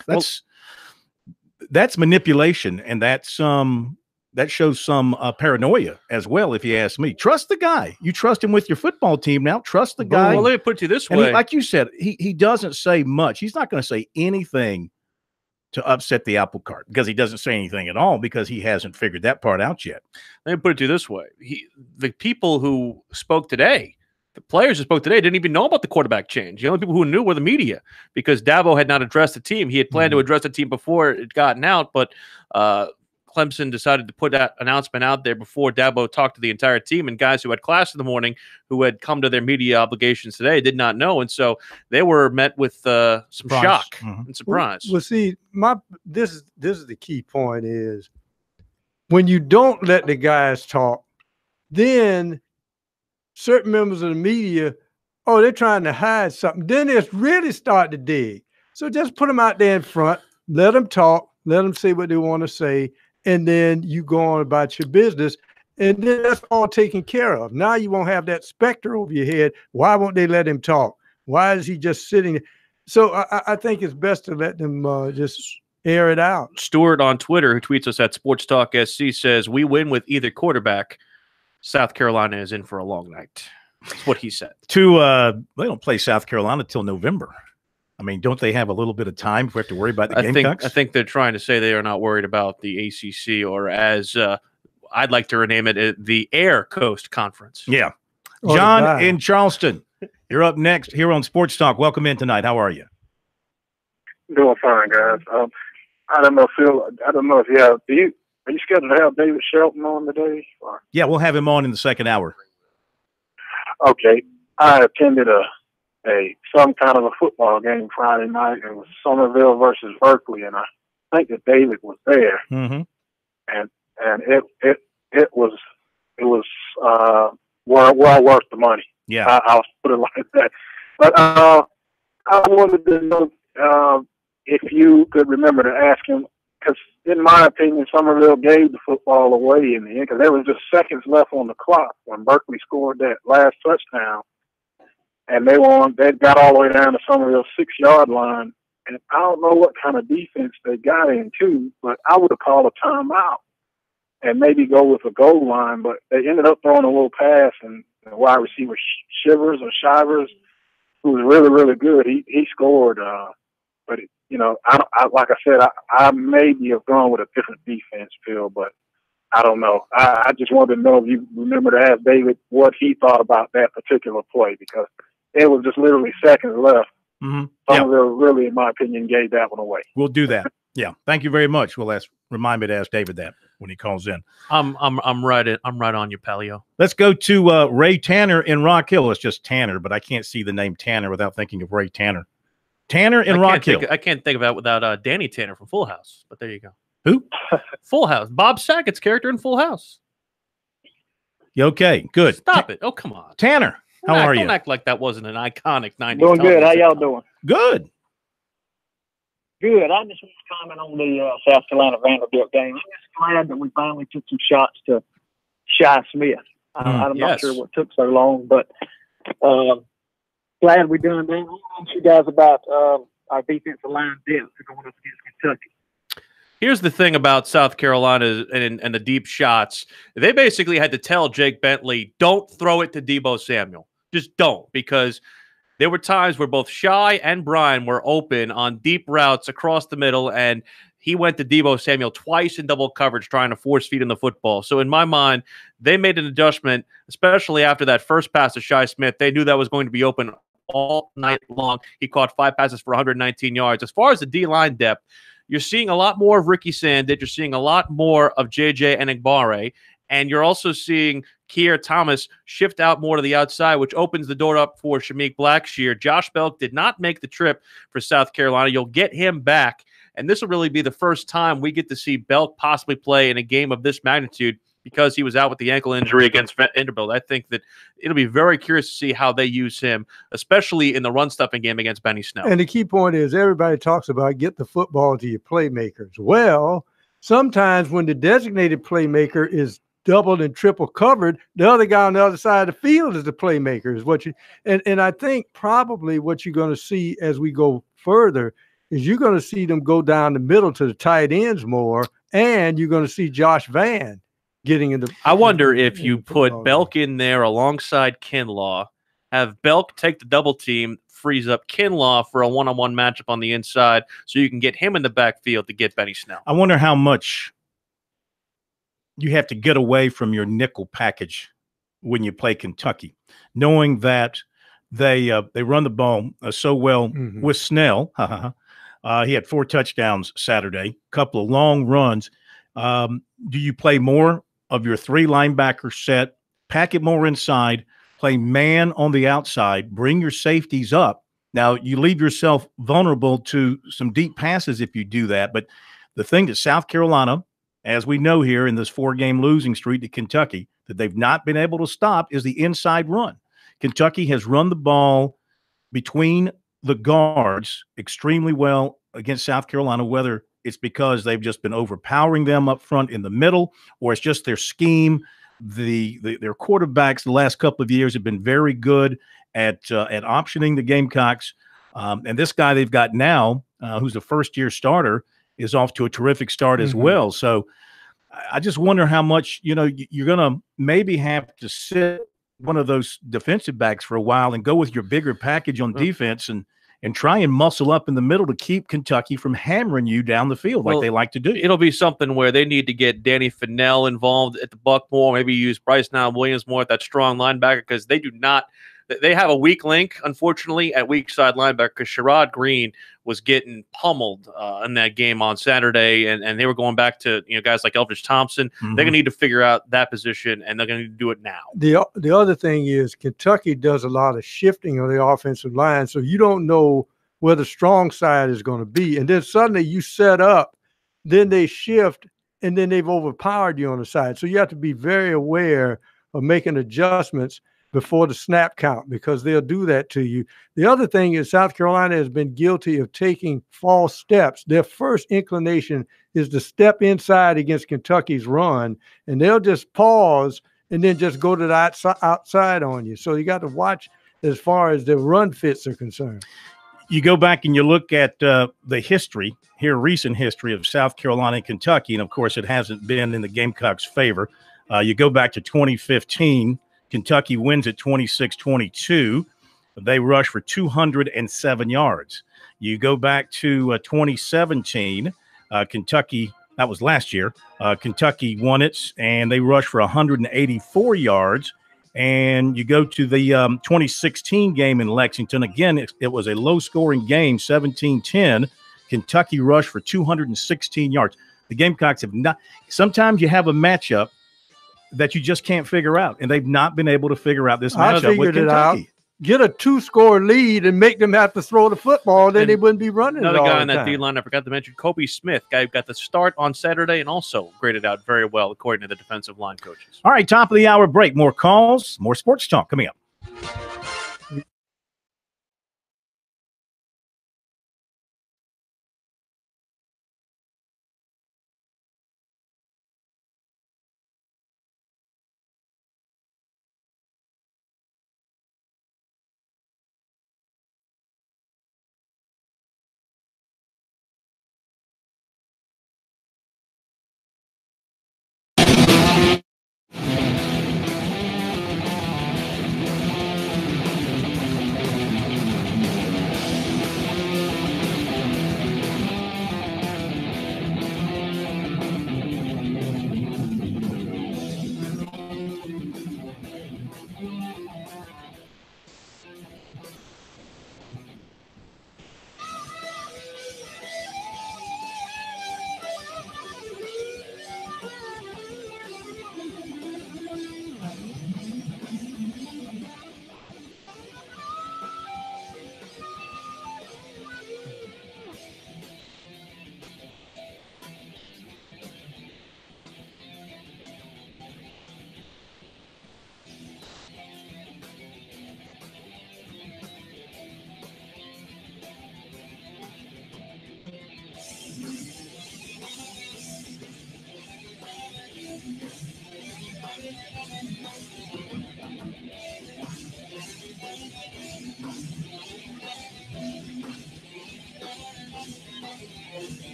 That's manipulation, and that shows some paranoia as well, if you ask me. Trust the guy. You trust him with your football team now. Trust the guy. Well, let me put it to you this way. Like you said, he doesn't say much. He's not going to say anything to upset the apple cart because he doesn't say anything at all because he hasn't figured that part out yet. Let me put it to you this way. The people who spoke today, the players who spoke today, didn't even know about the quarterback change. The only people who knew were the media because Dabo had not addressed the team. He had planned to address the team before it gotten out, but Clemson decided to put that announcement out there before Dabo talked to the entire team, and guys who had class in the morning who had come to their media obligations today did not know. And so they were met with some shock and surprise. Well, see, this is the key point is when you don't let the guys talk, then certain members of the media, they're trying to hide something. Then they really start to dig. So just put them out there in front, let them talk, let them say what they want to say, and then you go on about your business, and then that's all taken care of. Now you won't have that specter over your head. Why won't they let him talk? Why is he just sitting? So I think it's best to let them just air it out. Stuart on Twitter, who tweets us at SportsTalkSC, says, we win with either quarterback. South Carolina is in for a long night. That's what he said. They don't play South Carolina till November. I mean, don't they have a little bit of time before we have to worry about the Gamecocks? I think they're trying to say they are not worried about the ACC, or as I'd like to rename it, the Air Coast Conference. Yeah. John in Charleston, you're up next here on Sports Talk. Welcome in tonight. How are you? Doing fine, guys. I don't know, Phil. I don't know if you have. Are you scheduled to have David Shelton on today? Or? Yeah, we'll have him on in the second hour. Okay. I attended some kind of a football game Friday night. It was Somerville versus Berkeley, and I think that David was there. Mm-hmm. And it was well worth the money. Yeah, I'll put it like that. But I wanted to know if you could remember to ask him, because in my opinion, Somerville gave the football away in the end because there was just seconds left on the clock when Berkeley scored that last touchdown, and they got all the way down to Somerville's 6-yard line. And I don't know what kind of defense they got into, but I would have called a timeout and maybe go with a goal line. But they ended up throwing a little pass, and the wide receiver Shivers, who was really, really good, he scored. But like I said, I maybe have gone with a different defense, Phil, but I don't know. I just wanted to know if you remember to ask David what he thought about that particular play, because it was just literally seconds left. Mm-hmm. Somerville really, in my opinion, gave that one away. We'll do that. Yeah. Thank you very much. Remind me to ask David that when he calls in. I'm right on you, Palio. Let's go to Ray Tanner in Rock Hill. It's just Tanner, but I can't see the name Tanner without thinking of Ray Tanner. Tanner in Rock Hill. I can't think about it without Danny Tanner from Full House. But there you go. Who? Full House. Bob Saget's character in Full House. Okay, good. Stop it. Oh, come on. Tanner, how are you? Don't act like that wasn't an iconic 90s. Doing good. How y'all doing? Good. Good. I just want to comment on the South Carolina Vanderbilt game. I'm just glad that we finally took some shots to Shy Smith. I'm not yes. sure what took so long, but glad we done that. I want to ask you guys about our defensive line depth going up against Kentucky. Here's the thing about South Carolina and the deep shots. They basically had to tell Jake Bentley, don't throw it to Deebo Samuel. Just don't, because there were times where both Shy and Brian were open on deep routes across the middle, and he went to Deebo Samuel twice in double coverage trying to force feed in the football. So in my mind, they made an adjustment, especially after that first pass to Shy Smith. They knew that was going to be open all night long. He caught 5 passes for 119 yards. As far as the D-line depth, you're seeing a lot more of Ricky Sandidge. You're seeing a lot more of J.J. Enagbare. And you're also seeing Keir Thomas shift out more to the outside, which opens the door up for Shameik Blackshear. Josh Belk did not make the trip for South Carolina. You'll get him back. And this will really be the first time we get to see Belk possibly play in a game of this magnitude because he was out with the ankle injury against Vanderbilt. I think that it'll be very curious to see how they use him, especially in the run-stuffing game against Benny Snell. And the key point is everybody talks about get the football to your playmakers. Well, sometimes when the designated playmaker is doubled and triple covered, the other guy on the other side of the field is the playmaker. Is what you and I think probably what you're going to see as we go further is you're going to see them go down the middle to the tight ends more, and you're going to see Josh Vann getting in the. I wonder if you put Belk in there alongside Kinlaw, have Belk take the double team, frees up Kinlaw for a one-on-one matchup on the inside, so you can get him in the backfield to get Benny Snell. I wonder how much you have to get away from your nickel package when you play Kentucky, knowing that they run the ball so well with Snell. He had 4 touchdowns Saturday, a couple of long runs. Do you play more of your 3 linebacker set, pack it more inside, play man on the outside, bring your safeties up? Now, you leave yourself vulnerable to some deep passes if you do that. But the thing that South Carolina, as we know here in this 4-game losing streak to Kentucky, that they've not been able to stop is the inside run. Kentucky has run the ball between the guards extremely well against South Carolina, whether it's because they've just been overpowering them up front in the middle, or it's just their scheme. Their quarterbacks the last couple of years have been very good at optioning the Gamecocks. And this guy they've got now, who's a first-year starter, is off to a terrific start as well. So I just wonder how much, you're going to maybe have to sit one of those defensive backs for a while and go with your bigger package on defense and try and muscle up in the middle to keep Kentucky from hammering you down the field like they like to do. It'll be something where they need to get Danny Fennell involved at the buck more, maybe use Bryce Williams more at that strong linebacker, because they do not – they have a weak link, unfortunately, at weak side linebacker, because Sherrod Green was getting pummeled in that game on Saturday, and they were going back to guys like Eldridge Thompson. They're going to need to figure out that position, and they're going to need to do it now. The other thing is Kentucky does a lot of shifting on the offensive line, so you don't know where the strong side is going to be. And then suddenly you set up, then they shift, and then they've overpowered you on the side. So you have to be very aware of making adjustments before the snap count, because they'll do that to you. The other thing is South Carolina has been guilty of taking false steps. Their first inclination is to step inside against Kentucky's run, and they'll just pause and then just go to the outside on you. So you got to watch as far as the run fits are concerned. You go back and you look at the history here, recent history of South Carolina and Kentucky, and of course it hasn't been in the Gamecocks' favor. You go back to 2015, Kentucky wins at 26-22. They rush for 207 yards. You go back to 2017, Kentucky, that was last year, Kentucky won it, and they rushed for 184 yards. And you go to the 2016 game in Lexington. Again, it was a low-scoring game, 17-10. Kentucky rushed for 216 yards. The Gamecocks have not – sometimes you have a matchup that you just can't figure out, and they've not been able to figure out this matchup with Kentucky. Get a 2-score lead and make them have to throw the football, then they wouldn't be running another it all guy the on that time. D-line I forgot to mention, Kobe Smith, guy who got the start on Saturday and also graded out very well according to the defensive line coaches. All right, top of the hour break. More calls, more sports talk coming up.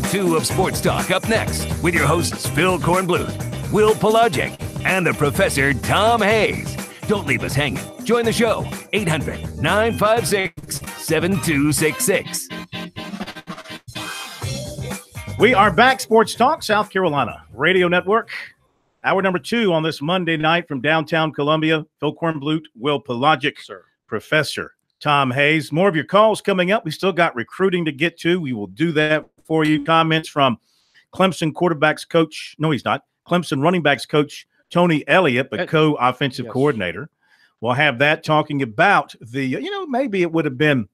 2 of Sports Talk up next with your hosts Phil Kornbluth, Will Pelagic, and the Professor Tom Hayes. Don't leave us hanging. Join the show, 800-956-7266. We are back, Sports Talk, South Carolina Radio Network. Hour number 2 on this Monday night from downtown Columbia. Phil Kornbluth, Will Pelagic, Sir. Professor Tom Hayes. More of your calls coming up. We still got recruiting to get to. We will do that for you. Comments from Clemson quarterbacks coach. No, he's not. Clemson running backs coach Tony Elliott, but co-offensive coordinator. We'll have that talking about the, maybe it would have been,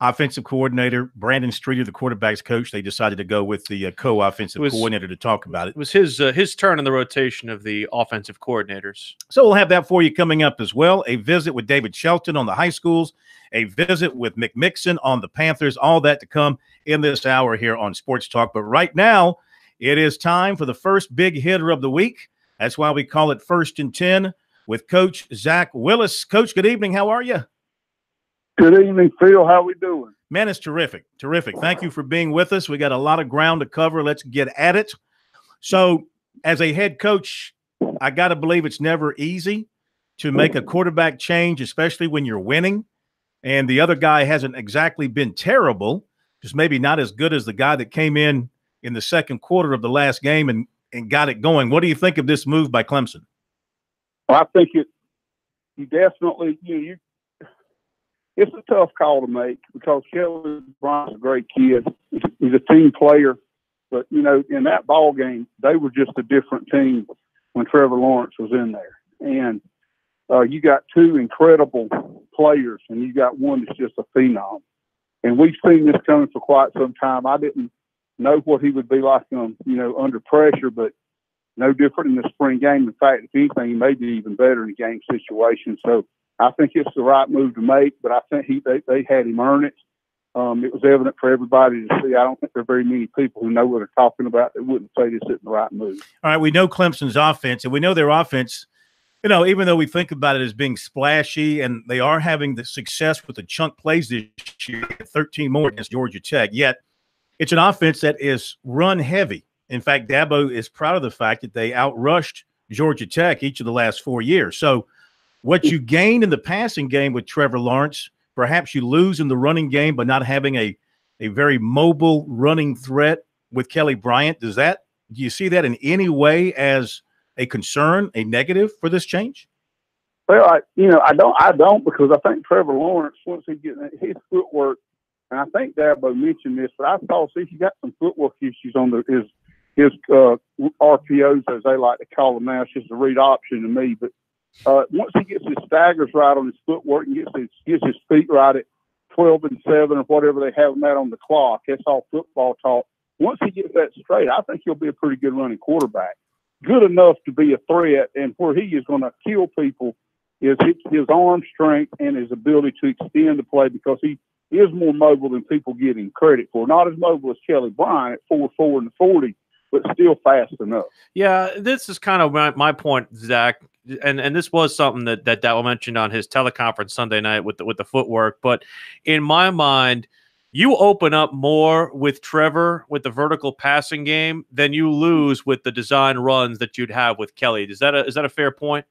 offensive coordinator, Brandon Streeter, the quarterback's coach. They decided to go with the co-offensive coordinator to talk about it. It was his turn in the rotation of the offensive coordinators. So we'll have that for you coming up as well. A visit with David Shelton on the high schools, a visit with Mick Mixon on the Panthers, all that to come in this hour here on Sports Talk. But right now, it is time for the first big hitter of the week. That's why we call it First and 10 with Coach Zach Willis. Coach, good evening. How are you? Good evening, Phil. How we doing? Man, it's terrific. Terrific. Thank you for being with us. We got a lot of ground to cover. Let's get at it. So, as a head coach, I got to believe it's never easy to make a quarterback change, especially when you're winning. And the other guy hasn't exactly been terrible, just maybe not as good as the guy that came in the second quarter of the last game and got it going. What do you think of this move by Clemson? Well, I think you definitely, it's a tough call to make because Kelly Bryant's a great kid. He's a team player. But, in that ball game, they were just a different team when Trevor Lawrence was in there. And you got 2 incredible players, and you got one that's just a phenom. And we've seen this coming for quite some time. I didn't know what he would be like, under pressure, but no different in the spring game. In fact, if anything, he may be even better in a game situation. So I think it's the right move to make, but I think they had him earn it. It was evident for everybody to see. I don't think there are very many people who know what they're talking about that wouldn't say this isn't the right move. All right, we know Clemson's offense, and we know their offense, even though we think about it as being splashy, and they are having the success with the chunk plays this year, 13 more against Georgia Tech, yet it's an offense that is run heavy. In fact, Dabo is proud of the fact that they outrushed Georgia Tech each of the last 4 years. So what you gained in the passing game with Trevor Lawrence, perhaps you lose in the running game by not having a very mobile running threat with Kelly Bryant. Do you see that in any way as a concern, a negative for this change? Well, I don't because I think Trevor Lawrence, once he gets his footwork, and I think Dabo mentioned this, but I thought, see, he got some footwork issues on his RPOs, as they like to call them now. It's just a read option to me. But once he gets his staggers right on his footwork and gets his feet right at 12 and 7 or whatever they have him at on the clock, that's all football talk. Once he gets that straight, I think he'll be a pretty good running quarterback. Good enough to be a threat, and where he is going to kill people is his arm strength and his ability to extend the play because he is more mobile than people give him credit for. Not as mobile as Kelly Bryant at 4.4 and 40, but still fast enough. Yeah, this is kind of my point, Zach. And this was something that Dabo mentioned on his teleconference Sunday night with the footwork. But in my mind, you open up more with Trevor with the vertical passing game than you lose with the design runs that you'd have with Kelly. Is that a fair point?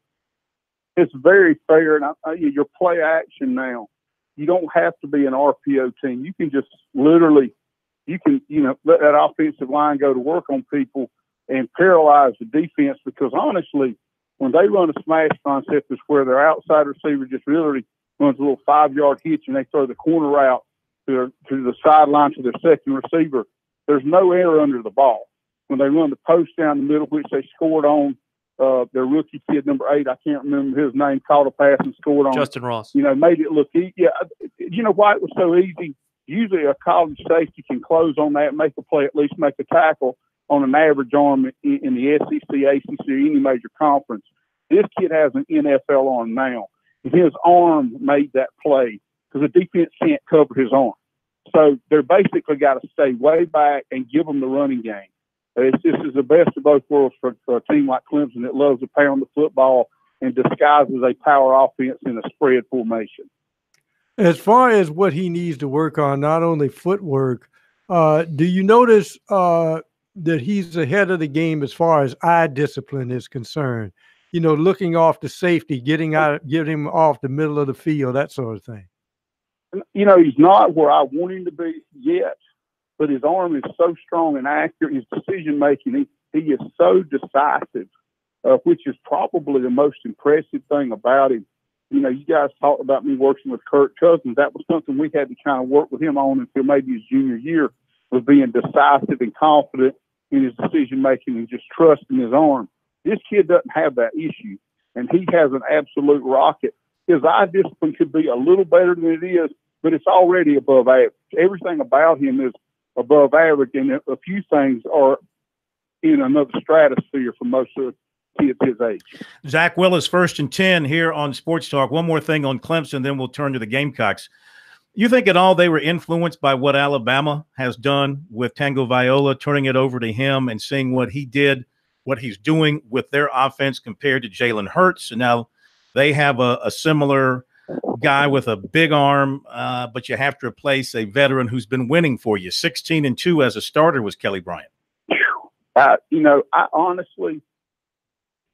It's very fair. And your play action now, you don't have to be an RPO team. You can just literally, let that offensive line go to work on people and paralyze the defense because honestly, when they run a smash concept, it's where their outside receiver just literally runs a little 5-yard hitch and they throw the corner route to the sideline to their second receiver. There's no air under the ball. When they run the post down the middle, which they scored on, their rookie kid, number 8, I can't remember his name, caught a pass and scored on. Justin Ross. Made it look easy. Yeah, you know why it was so easy? Usually a college safety can close on that, make a play, at least make a tackle on an average arm in the SEC, ACC, any major conference. This kid has an NFL arm now. His arm made that play because the defense can't cover his arm. So they're basically got to stay way back and give them the running game. This is the best of both worlds for a team like Clemson that loves to pound the football and disguises a power offense in a spread formation. As far as what he needs to work on, not only footwork, Do you notice that he's ahead of the game as far as eye discipline is concerned? You know, looking off the safety, getting him off the middle of the field, that sort of thing. You know, he's not where I want him to be yet, but his arm is so strong and accurate. His decision making, he is so decisive, which is probably the most impressive thing about him. You know, you guys talked about me working with Kirk Cousins. That was something we had to kind of work with him on until maybe his junior year, was being decisive and confident in his decision making and just trusting his arm. This kid doesn't have that issue, and he has an absolute rocket. His eye discipline could be a little better than it is, but it's already above average. Everything about him is above average, and a few things are in another stratosphere for most of the kids his age. Zach Willis, 1st and 10 here on Sports Talk. One more thing on Clemson, then we'll turn to the Gamecocks. You think at all they were influenced by what Alabama has done with Tango Viola, turning it over to him and seeing what he did, what he's doing with their offense compared to Jalen Hurts? And now they have a similar guy with a big arm, but you have to replace a veteran who's been winning for you. 16-2 as a starter was Kelly Bryant. You know, I honestly,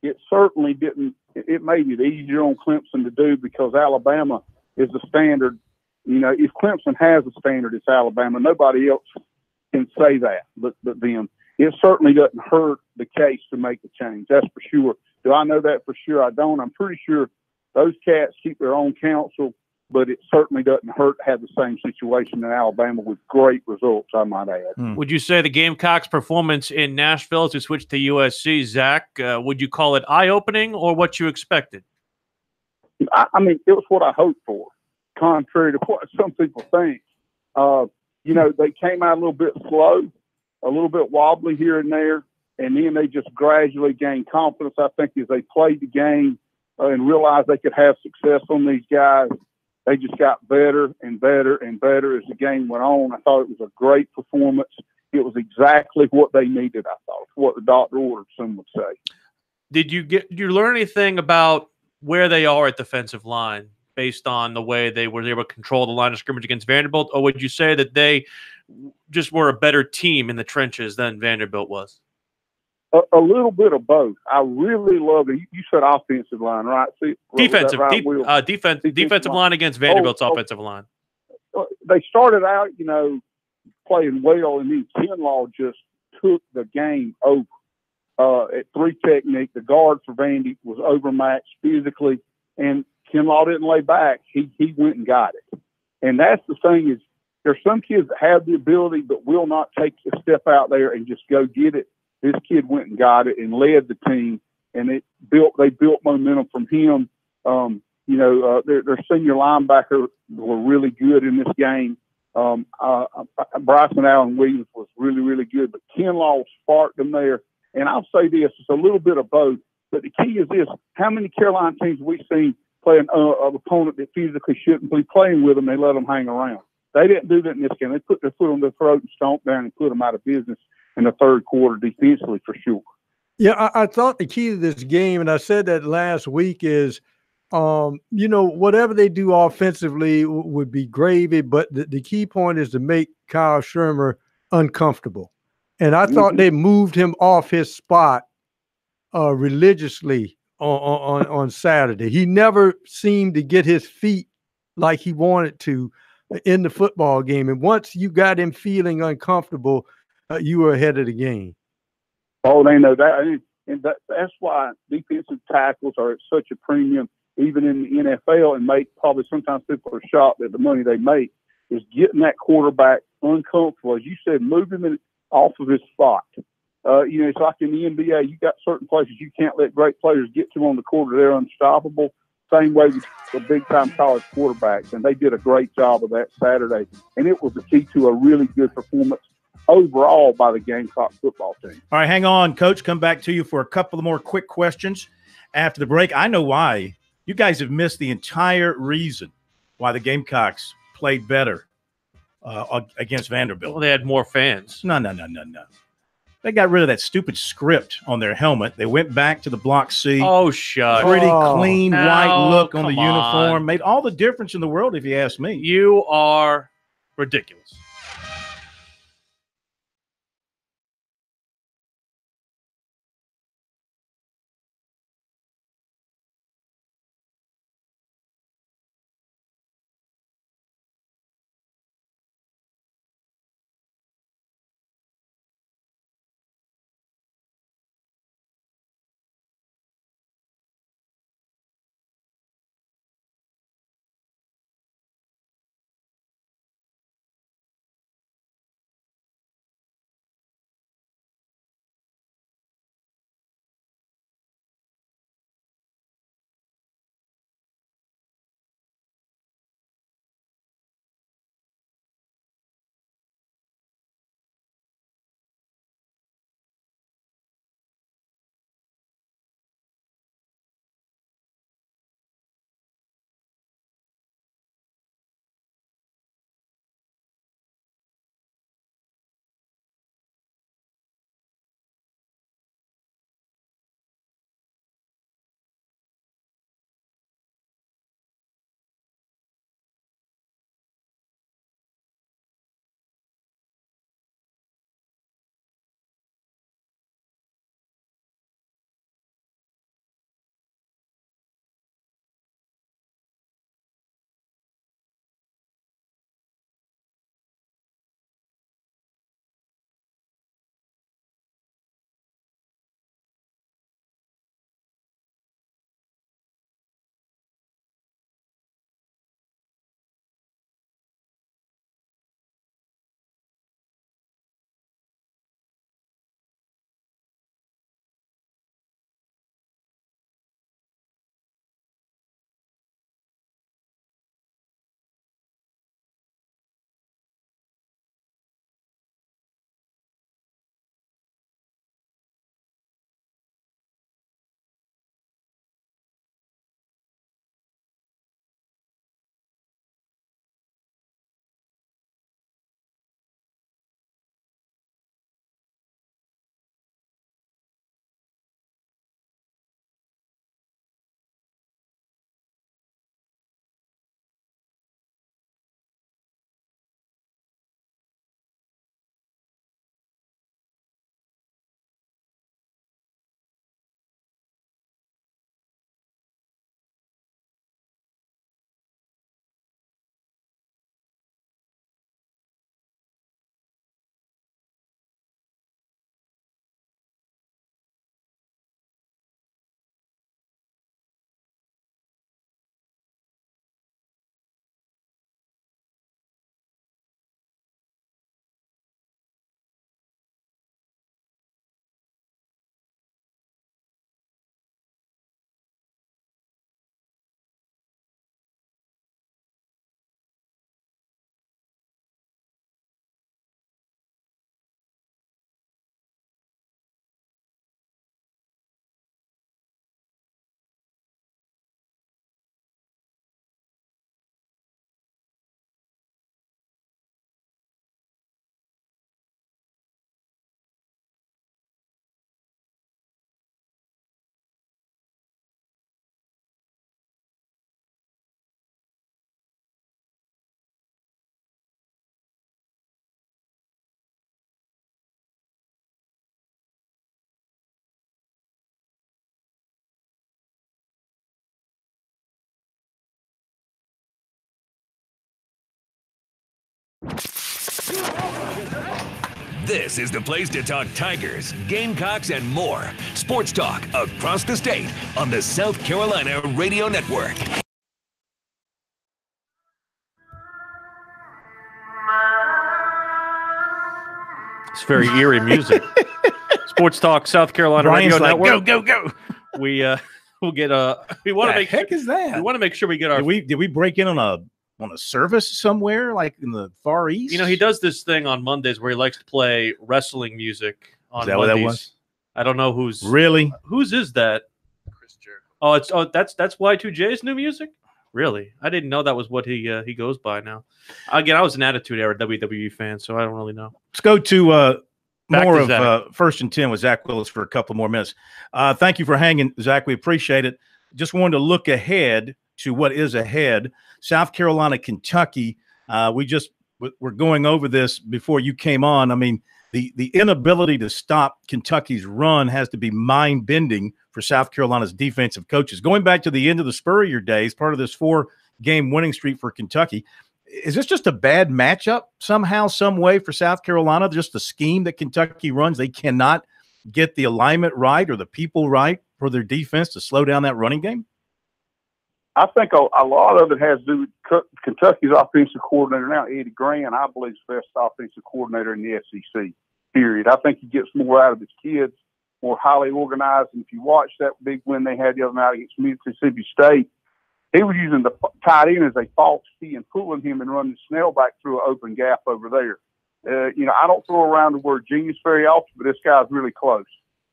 it certainly didn't. It made it easier on Clemson to do because Alabama is the standard. You know, if Clemson has a standard, it's Alabama. Nobody else can say that but them. It certainly doesn't hurt the case to make the change. That's for sure. Do I know that for sure? I don't. I'm pretty sure those cats keep their own counsel, but it certainly doesn't hurt to have the same situation in Alabama with great results, I might add. Would you say the Gamecocks' performance in Nashville to switch to USC, Zach, would you call it eye-opening or what you expected? I mean, it was what I hoped for, contrary to what some people think. You know, they came out a little bit slow, a little bit wobbly here and there, and then they just gradually gained confidence, I think, as they played the game and realized they could have success on these guys. They just got better and better and better as the game went on. I thought it was a great performance. It was exactly what they needed, I thought, what the doctor ordered, some would say. Did you learn anything about where they are at defensive line based on the way they were able to control the line of scrimmage against Vanderbilt? Or would you say that they just were a better team in the trenches than Vanderbilt was? A little bit of both. I really love it. You said offensive line, right? See, defensive, right, defensive line against Vanderbilt's offensive line. They started out, you know, playing well, and then Kinlaw just took the game over. At 3 technique, the guard for Vandy was overmatched physically, and Kinlaw didn't lay back. He went and got it. And that's the thing is, there's some kids that have the ability but will not take a step out there and just go get it. This kid went and got it and led the team, and they built momentum from him. You know, their senior linebacker were really good in this game. Bryson Allen Williams was really, really good, but Kinlaw sparked them there. And I'll say this, it's a little bit of both, but the key is this: how many Carolina teams have we seen play an opponent that physically shouldn't be playing with them? They let them hang around. They didn't do that in this game. They put their foot on their throat and stomped down and put them out of business in the third quarter defensively, for sure. Yeah, I thought the key to this game, and I said that last week, is, you know, whatever they do offensively would be gravy, but the key point is to make Kyle Shermer uncomfortable. And I thought they moved him off his spot religiously on Saturday. He never seemed to get his feet like he wanted to in the football game. And once you got him feeling uncomfortable, you were ahead of the game. Oh, they know that. And that's why defensive tackles are at such a premium, even in the NFL, and probably sometimes people are shocked at the money they make, is getting that quarterback uncomfortable. As you said, move him off of his spot. You know, it's like in the NBA, you got certain places you can't let great players get to on the quarter. They're unstoppable. Same way with the big-time college quarterbacks, and they did a great job of that Saturday. And it was the key to a really good performance overall by the Gamecock football team. All right, hang on, Coach. Come back to you for a couple of more quick questions after the break. I know why. You guys have missed the entire reason why the Gamecocks played better against Vanderbilt. Well, they had more fans. No. They got rid of that stupid script on their helmet. They went back to the block C. Oh, shut up. Pretty clean white look on the uniform. On. Made all the difference in the world, if you ask me. You are ridiculous. You are ridiculous. All right, hang on, Coach. Come back to you for a couple more quick questions after the break. I know why. You guys have missed the entire reason why the Gamecocks played better against Vanderbilt. The script on their helmet. They went back to the block C. Pretty clean white look on the uniform. Made all the difference in the world if you ask me. You are ridiculous. This is the place to talk Tigers, Gamecocks, and more. Sports talk across the state on the South Carolina Radio Network. It's very eerie music. Sports Talk South Carolina Brian's Radio like, Network. go. We'll get we want to make heck is that? We want to make sure we get our. Did we break in on a service somewhere like in the Far East? You know, he does this thing on Mondays where he likes to play wrestling music on Is that Mondays. what that was? I don't know whose is that. Chris Jericho. That's Y2J's new music. Really, I didn't know that was what he goes by now. Again, I was an Attitude Era WWE fan, so I don't really know. Let's go to Back more to of Zach. First and 10 with Zach Willis for a couple more minutes. Thank you for hanging, Zach. We appreciate it. Just wanted to look ahead to what is ahead. South Carolina, Kentucky. We're going over this before you came on. I mean, the inability to stop Kentucky's run has to be mind-bending for South Carolina's defensive coaches. Going back to the end of the Spurrier days, part of this 4-game winning streak for Kentucky, is this just a bad matchup somehow, some way for South Carolina? Just the scheme that Kentucky runs, they cannot get the alignment right or the people right for their defense to slow down that running game? I think a lot of it has to do with Kentucky's offensive coordinator now, Eddie Grant. I believe is the best offensive coordinator in the SEC, period. I think he gets more out of his kids, more highly organized. And if you watch that big win they had the other night against Mississippi State, he was using the tight end as a false key and pulling him and running Snell back through an open gap over there. I don't throw around the word genius very often, but this guy's really close.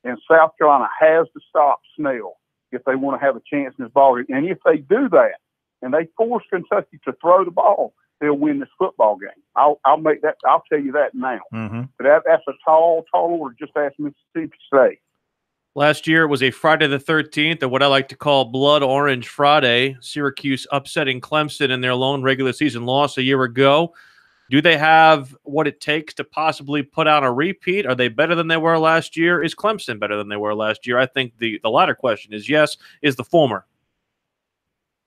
And South Carolina has to stop Snell if they want to have a chance in this ball game. And if they do that, and they force Kentucky to throw the ball, they'll win this football game. I'll tell you that now. Mm-hmm. But that's a tall order. Just ask Mississippi State. Last year it was a Friday the 13th, or what I like to call Blood Orange Friday. Syracuse upsetting Clemson in their lone regular season loss a year ago. Do they have what it takes to possibly put out a repeat? Are they better than they were last year? Is Clemson better than they were last year? I think the latter question is yes. Is the former?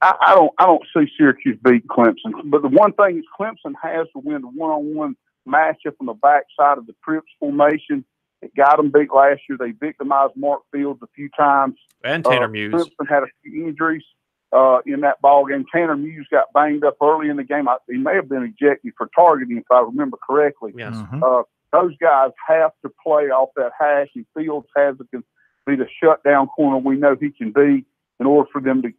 I don't see Syracuse beating Clemson. But the one thing is Clemson has to win the one-on-one matchup on the backside of the trips formation. It got them beat last year. They victimized Mark Fields a few times. And Tanner Muse. Clemson had a few injuries in that ball game. Tanner Muse got banged up early in the game. He may have been ejected for targeting, if I remember correctly. Yes. Mm-hmm. Those guys have to play off that hash, and Fields has to be the shutdown corner we know he can be in order for them to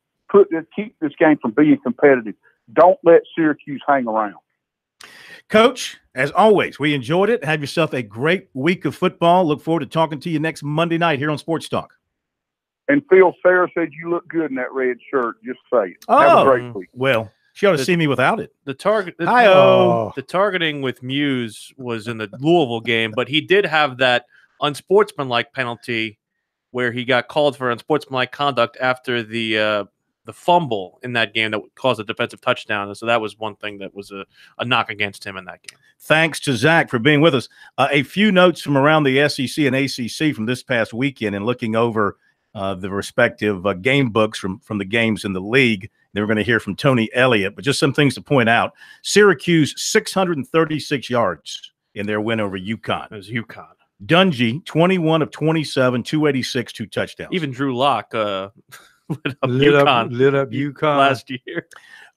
keep this game from being competitive. Don't let Syracuse hang around. Coach, as always, we enjoyed it. Have yourself a great week of football. Look forward to talking to you next Monday night here on Sports Talk. And Phil, Sarah said you look good in that red shirt. Just say it. Have a great week. Well, she ought to see me without it. The targeting with Muse was in the Louisville game, but he did have that unsportsmanlike penalty where he got called for unsportsmanlike conduct after the fumble in that game that caused a defensive touchdown. And so that was one thing that was a knock against him in that game. Thanks to Zach for being with us. A few notes from around the SEC and ACC from this past weekend and looking over the respective game books from the games in the league. They were going to hear from Tony Elliott, but just some things to point out. Syracuse, 636 yards in their win over UConn. It was UConn. Dungy, 21 of 27, 286, 2 touchdowns. Even Drew Lock lit up UConn last year.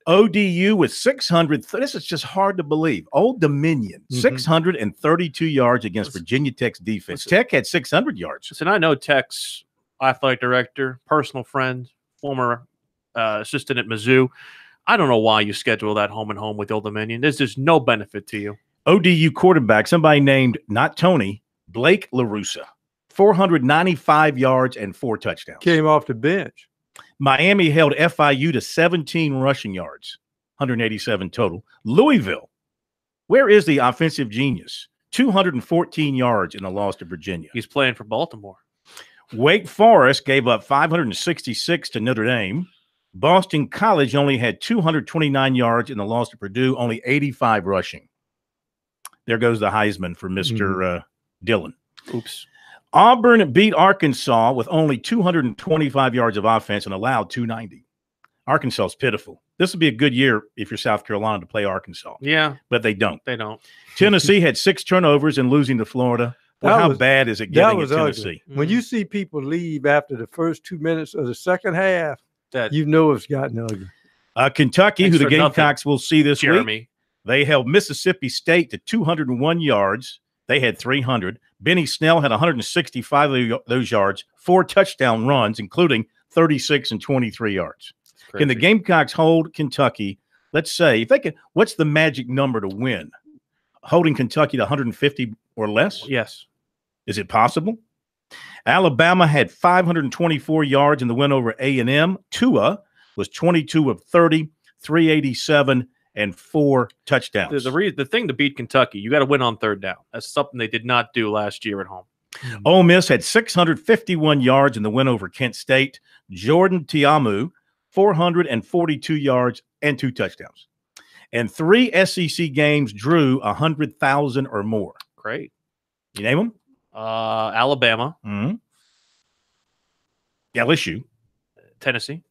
ODU with 600. This is just hard to believe. Old Dominion, 632 yards against Virginia Tech's defense. Tech had 600 yards. And I know Tech's athletic director, personal friend, former assistant at Mizzou. I don't know why you schedule that home and home with Old Dominion. There's just no benefit to you. ODU quarterback, somebody named, not Tony, Blake LaRussa, 495 yards and 4 touchdowns. Came off the bench. Miami held FIU to 17 rushing yards, 187 total. Louisville, where is the offensive genius? 214 yards in the loss to Virginia. He's playing for Baltimore. Wake Forest gave up 566 to Notre Dame. Boston College only had 229 yards in the loss to Purdue, only 85 rushing. There goes the Heisman for Mr. Dillon. Oops. Auburn beat Arkansas with only 225 yards of offense and allowed 290. Arkansas is pitiful. This would be a good year if you're South Carolina to play Arkansas. Yeah. But they don't. They don't. Tennessee had 6 turnovers in losing to Florida. Well, how bad is it getting at Tennessee? When you see people leave after the first 2 minutes of the second half, you know it's gotten ugly. Kentucky, who the Gamecocks will see this week, they held Mississippi State to 201 yards. They had 300. Benny Snell had 165 of those yards, 4 touchdown runs, including 36 and 23 yards. Can the Gamecocks hold Kentucky? Let's say, if they can, what's the magic number to win? Holding Kentucky to 150 or less? Yes. Is it possible? Alabama had 524 yards in the win over A&M. Tua was 22 of 30, 387, and 4 touchdowns. The thing to beat Kentucky, you got to win on third down. That's something they did not do last year at home. Ole Miss had 651 yards in the win over Kent State. Jordan Tiamu, 442 yards and 2 touchdowns. And 3 SEC games drew 100,000 or more. Great. You name them? Alabama. LSU. Tennessee.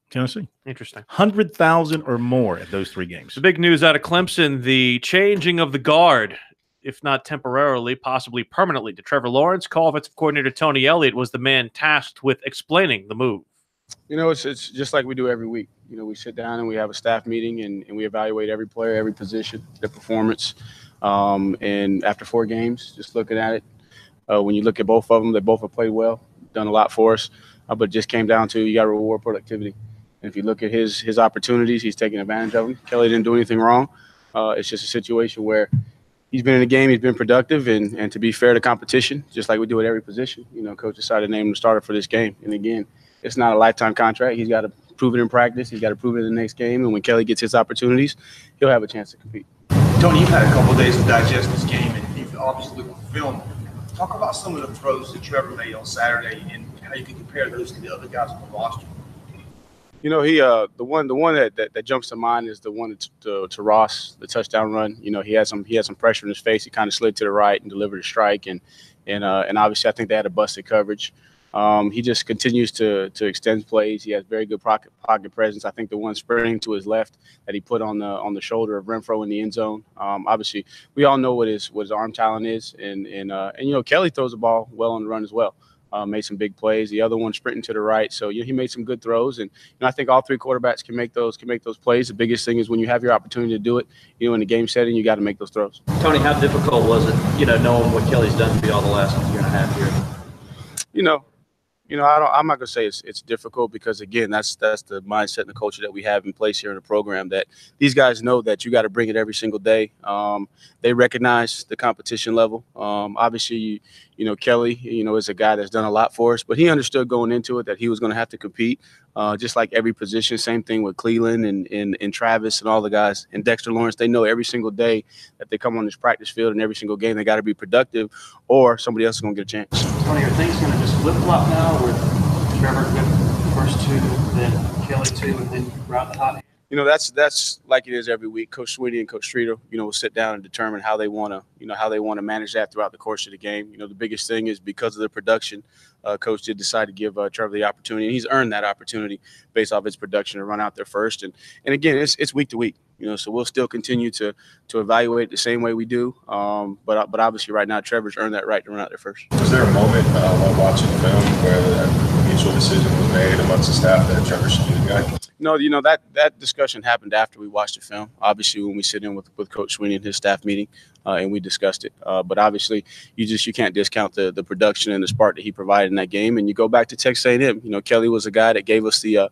Interesting. 100,000 or more at those 3 games. The big news out of Clemson, the changing of the guard, if not temporarily, possibly permanently, to Trevor Lawrence. Offensive coordinator Tony Elliott was the man tasked with explaining the move. You know, it's just like we do every week. You know, we sit down and we have a staff meeting and we evaluate every player, every position, their performance. And after 4 games, just looking at it, when you look at both of them, they both have played well, done a lot for us. But it just came down to you got to reward productivity. And if you look at his opportunities, he's taking advantage of them. Kelly didn't do anything wrong. It's just a situation where he's been in the game, he's been productive, and to be fair to competition, just like we do at every position, you know, coach decided to name him the starter for this game. And again, it's not a lifetime contract. He's got to prove it in practice. He's got to prove it in the next game. And when Kelly gets his opportunities, he'll have a chance to compete. Tony, you've had a couple of days to digest this game, and you've obviously looked at film. Talk about some of the throws that Trevor made on Saturday and how you can compare those to the other guys on the roster. You know, he the one that jumps to mind is the one to Ross, the touchdown run. You know, he had some pressure in his face. He kind of slid to the right and delivered a strike, and obviously I think they had a busted coverage. He just continues to extend plays. He has very good pocket presence. I think the one sprinting to his left that he put on the shoulder of Renfro in the end zone. Obviously, we all know what his arm talent is, and you know, Kelly throws the ball well on the run as well. Made some big plays. The other one sprinting to the right. So he made some good throws, and I think all 3 quarterbacks can make those plays. The biggest thing is when you have your opportunity to do it, in the game setting, you got to make those throws. Tony, how difficult was it, knowing what Kelly's done for you all the last year and a half here? I'm not gonna say it's difficult because again, that's the mindset and the culture that we have in place here in the program. That these guys know that you got to bring it every single day. They recognize the competition level. Obviously, Kelly, is a guy that's done a lot for us, but he understood going into it that he was going to have to compete, just like every position. Same thing with Cleveland and Travis and all the guys and Dexter Lawrence. They know every single day that they come on this practice field and every single game they got to be productive, or somebody else is going to get a chance. Tony, are things going to just flip-flop now, where Trevor with the first 2, then Kelly 2, and then route the hot? That's like it is every week. Coach Sweeney and Coach Streeter, will sit down and determine how they want to manage that throughout the course of the game. The biggest thing is because of the production, Coach did decide to give Trevor the opportunity, and he's earned that opportunity based off his production to run out there first. And again, it's week to week. So we'll still continue to evaluate the same way we do. But obviously right now, Trevor's earned that right to run out there first. Was there a moment while watching the film where that mutual decision was made amongst the staff that Trevor should be the guy? No, that discussion happened after we watched the film. Obviously, when we sit in with Coach Sweeney and his staff meeting, and we discussed it. But obviously, you can't discount the production and the spark that he provided in that game. And you go back to Texas A&M. Kelly was a guy that gave us the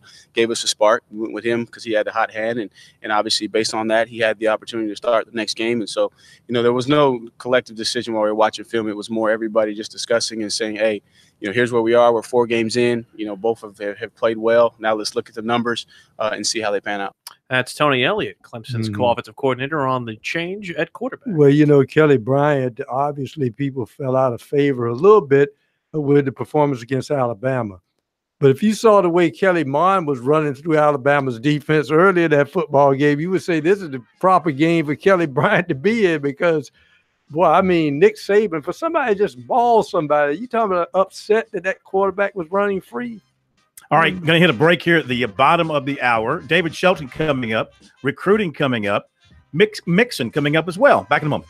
spark. We went with him because he had the hot hand, and obviously based on that, he had the opportunity to start the next game. And so, there was no collective decision while we were watching film. It was more everybody just discussing and saying, hey, here's where we are. We're 4 games in. Both of them have played well. Now let's look at the numbers and see how they pan out. That's Tony Elliott, Clemson's co-offensive coordinator, on the change at quarterback. Well, Kelly Bryant, obviously people fell out of favor a little bit with the performance against Alabama. But if you saw the way Kelly Mond was running through Alabama's defense earlier in that football game, you would say this is the proper game for Kelly Bryant to be in because, boy, Nick Saban, for somebody to just maul somebody, you talking about upset that quarterback was running free? All right, going to hit a break here at the bottom of the hour. David Shelton coming up, recruiting coming up, Mixon coming up as well. Back in a moment.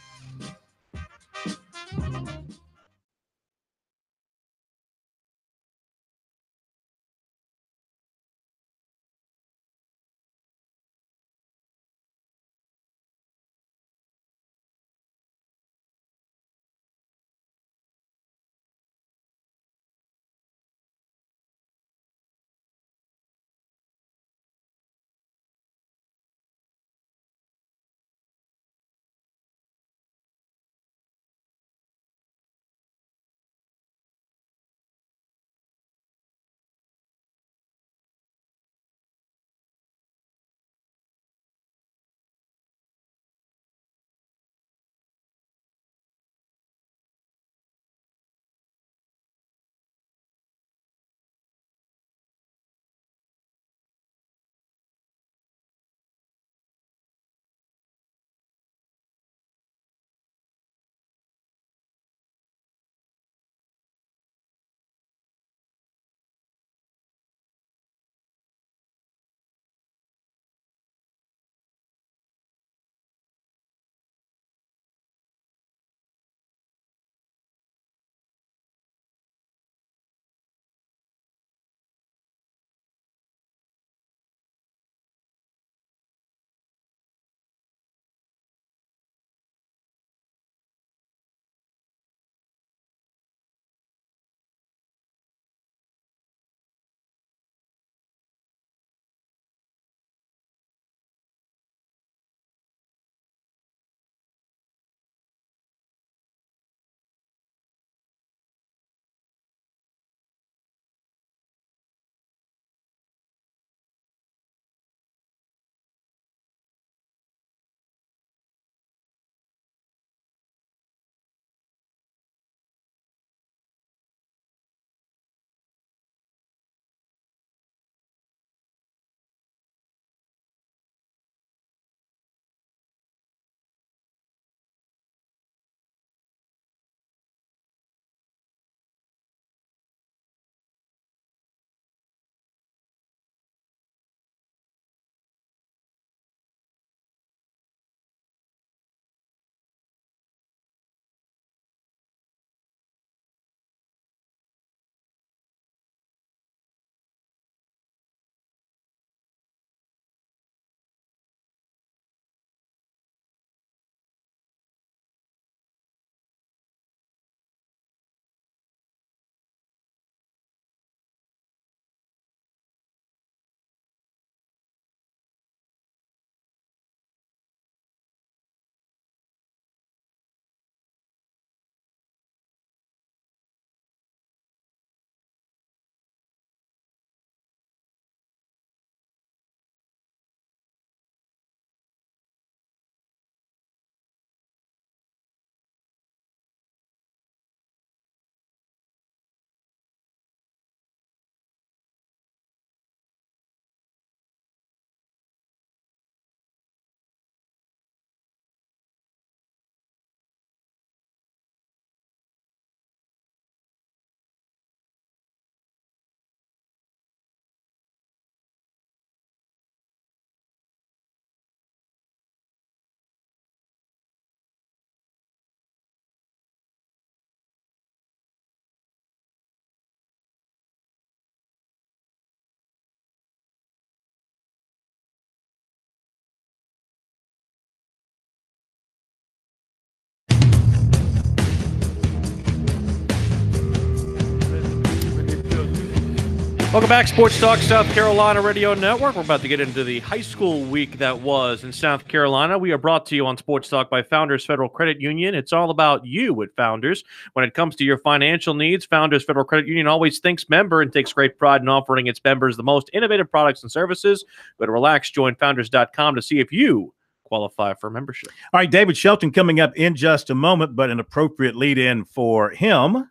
Welcome back, Sports Talk South Carolina Radio Network. We're about to get into the high school week that was in South Carolina. We are brought to you on Sports Talk by Founders Federal Credit Union. It's all about you at Founders. When it comes to your financial needs, Founders Federal Credit Union always thinks member and takes great pride in offering its members the most innovative products and services. Go to relaxjoinfounders.com to see if you qualify for membership. All right, David Shelton coming up in just a moment, but an appropriate lead-in for him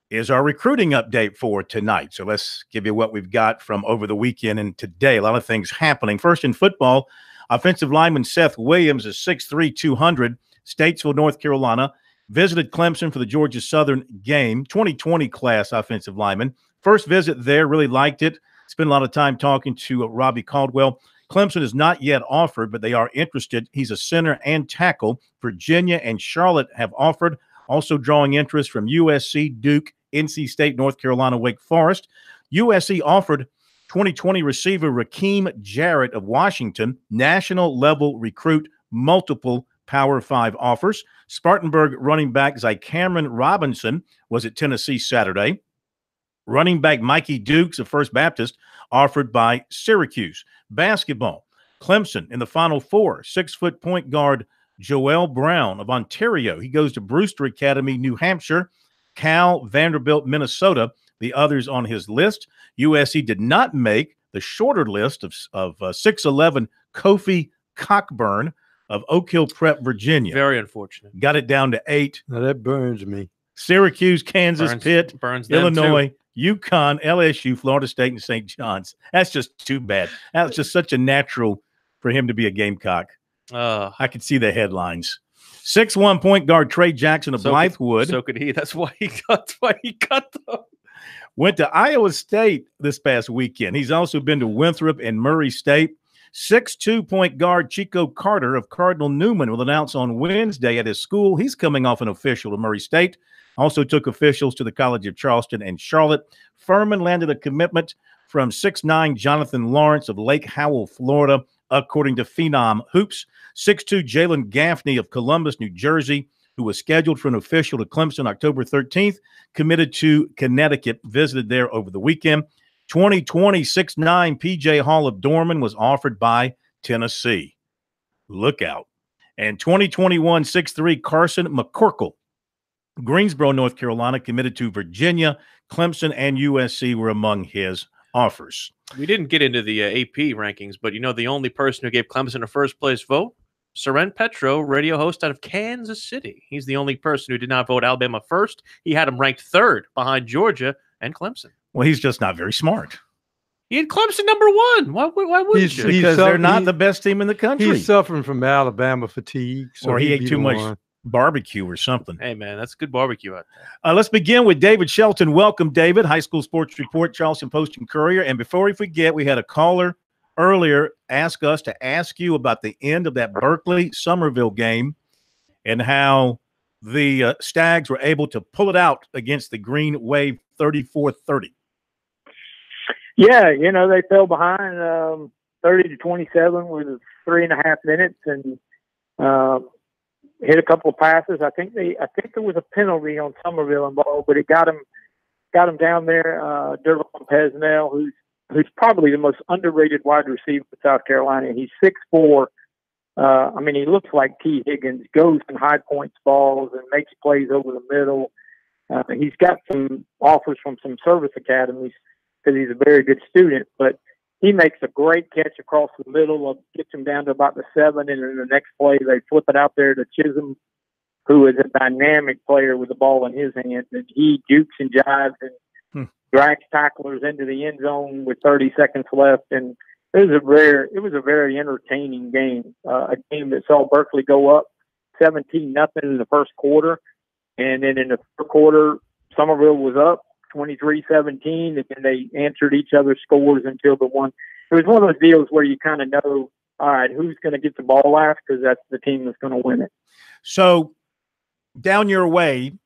is our recruiting update for tonight. So let's give you what we've got from over the weekend and today. A lot of things happening. First in football, offensive lineman Seth Williams is 6'3", 200, Statesville, North Carolina, visited Clemson for the Georgia Southern game, 2020 class offensive lineman. First visit there, really liked it. spent a lot of time talking to Robbie Caldwell. Clemson is not yet offered, but they are interested. He's a center and tackle. Virginia and Charlotte have offered, also drawing interest from USC, Duke, NC State, North Carolina, Wake Forest. USC offered 2020 receiver Raheem Jarrett of Washington, national-level recruit, multiple Power 5 offers. Spartanburg running back Zycameron Robinson was at Tennessee Saturday. Running back Mikey Dukes of First Baptist offered by Syracuse. Basketball, Clemson in the Final Four, 6-foot point guard Joel Brown of Ontario. He goes to Brewster Academy, New Hampshire. Cal, Vanderbilt, Minnesota, the others on his list. USC did not make the shorter list of 6'11" Kofi Cockburn of Oak Hill Prep, Virginia. Very unfortunate. Got it down to 8. Now that burns me. Syracuse, Kansas, Pitt, burns Illinois, UConn, LSU, Florida State, and St. John's. That's just too bad. That's just such a natural for him to be a Gamecock. I could see the headlines. 6'1" point guard Trey Jackson of Blythewood. So could he. That's why he cut them. Went to Iowa State this past weekend. He's also been to Winthrop and Murray State. 6'2" point guard Chico Carter of Cardinal Newman will announce on Wednesday at his school. He's coming off an official to Murray State. Also took officials to the College of Charleston and Charlotte. Furman landed a commitment from 6'9" Jonathan Lawrence of Lake Howell, Florida, according to Phenom Hoops. 6'2" Jalen Gaffney of Columbus, New Jersey, who was scheduled for an official to Clemson October 13th, committed to Connecticut, visited there over the weekend. 2020 6'9" P.J. Hall of Dorman was offered by Tennessee. Look out. And 2021 6'3" Carson McCorkle, Greensboro, North Carolina, committed to Virginia. Clemson and USC were among his offers. We didn't get into the AP rankings, but you know the only person who gave Clemson a first-place vote? Soren Petro, radio host out of Kansas City. He's the only person who did not vote Alabama first. He had him ranked 3rd behind Georgia and Clemson. Well, he's just not very smart. He had Clemson number 1. Why wouldn't you? Because they're not the best team in the country. He's suffering from Alabama fatigue. So or he ate too much barbecue or something. Hey, man, that's good barbecue out there. Let's begin with David Shelton. Welcome, David. High School Sports Report, Charleston Post and Courier. And before we forget, we had a caller earlier ask us to ask you about the end of that Berkeley-Somerville game and how the Stags were able to pull it out against the Green Wave 34-30. Yeah, you know, they fell behind 30-27 with 3.5 minutes and hit a couple of passes. I think there was a penalty on Somerville involved, but it got him down there. Dervon Pesnell, who's probably the most underrated wide receiver in South Carolina. He's 6'4". I mean, he looks like T. Higgins, goes and high points balls and makes plays over the middle. He's got some offers from some service academies because he's a very good student, but he makes a great catch across the middle, gets him down to about the 7, and in the next play they flip it out there to Chisholm, who is a dynamic player with the ball in his hands, and he jukes and jives and drags tacklers into the end zone with 30 seconds left. And it was a very entertaining game, a game that saw Berkeley go up 17-0 in the first quarter, and then in the third quarter, Somerville was up 23-17, and then they answered each other's scores until the one. It was one of those deals where you kind of know, all right, who's going to get the ball last because that's the team that's going to win it. So down your way,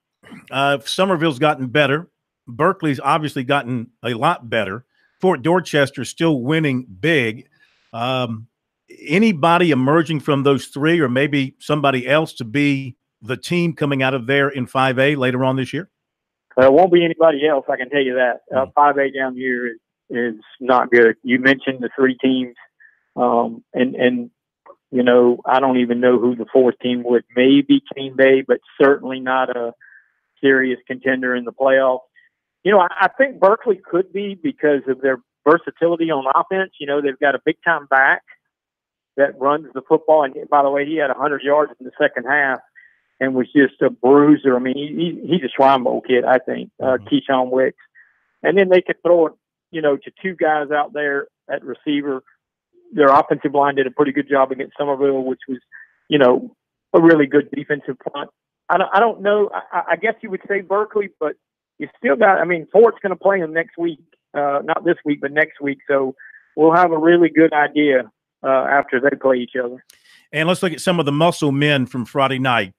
Somerville's gotten better. Berkeley's obviously gotten a lot better. Fort Dorchester's still winning big. Anybody emerging from those three, or maybe somebody else to be the team coming out of there in 5A later on this year? There won't be anybody else, I can tell you that. 5A down here is not good. You mentioned the 3 teams, and you know, I don't even know who the 4th team would. Maybe Cane Bay, but certainly not a serious contender in the playoffs. You know, I think Berkeley could be because of their versatility on offense. You know, they've got a big-time back that runs the football. And, by the way, he had 100 yards in the second half and was just a bruiser. I mean, he's a Shrine Bowl kid, I think, Keyshawn Wicks. And then they could throw it, you know, to 2 guys out there at receiver. Their offensive line did a pretty good job against Somerville, which was, you know, a really good defensive front. I don't know. I guess you would say Berkeley, but you still got, I mean, Fort's going to play them next week. not this week, but next week. So we'll have a really good idea after they play each other. And let's look at some of the muscle men from Friday night.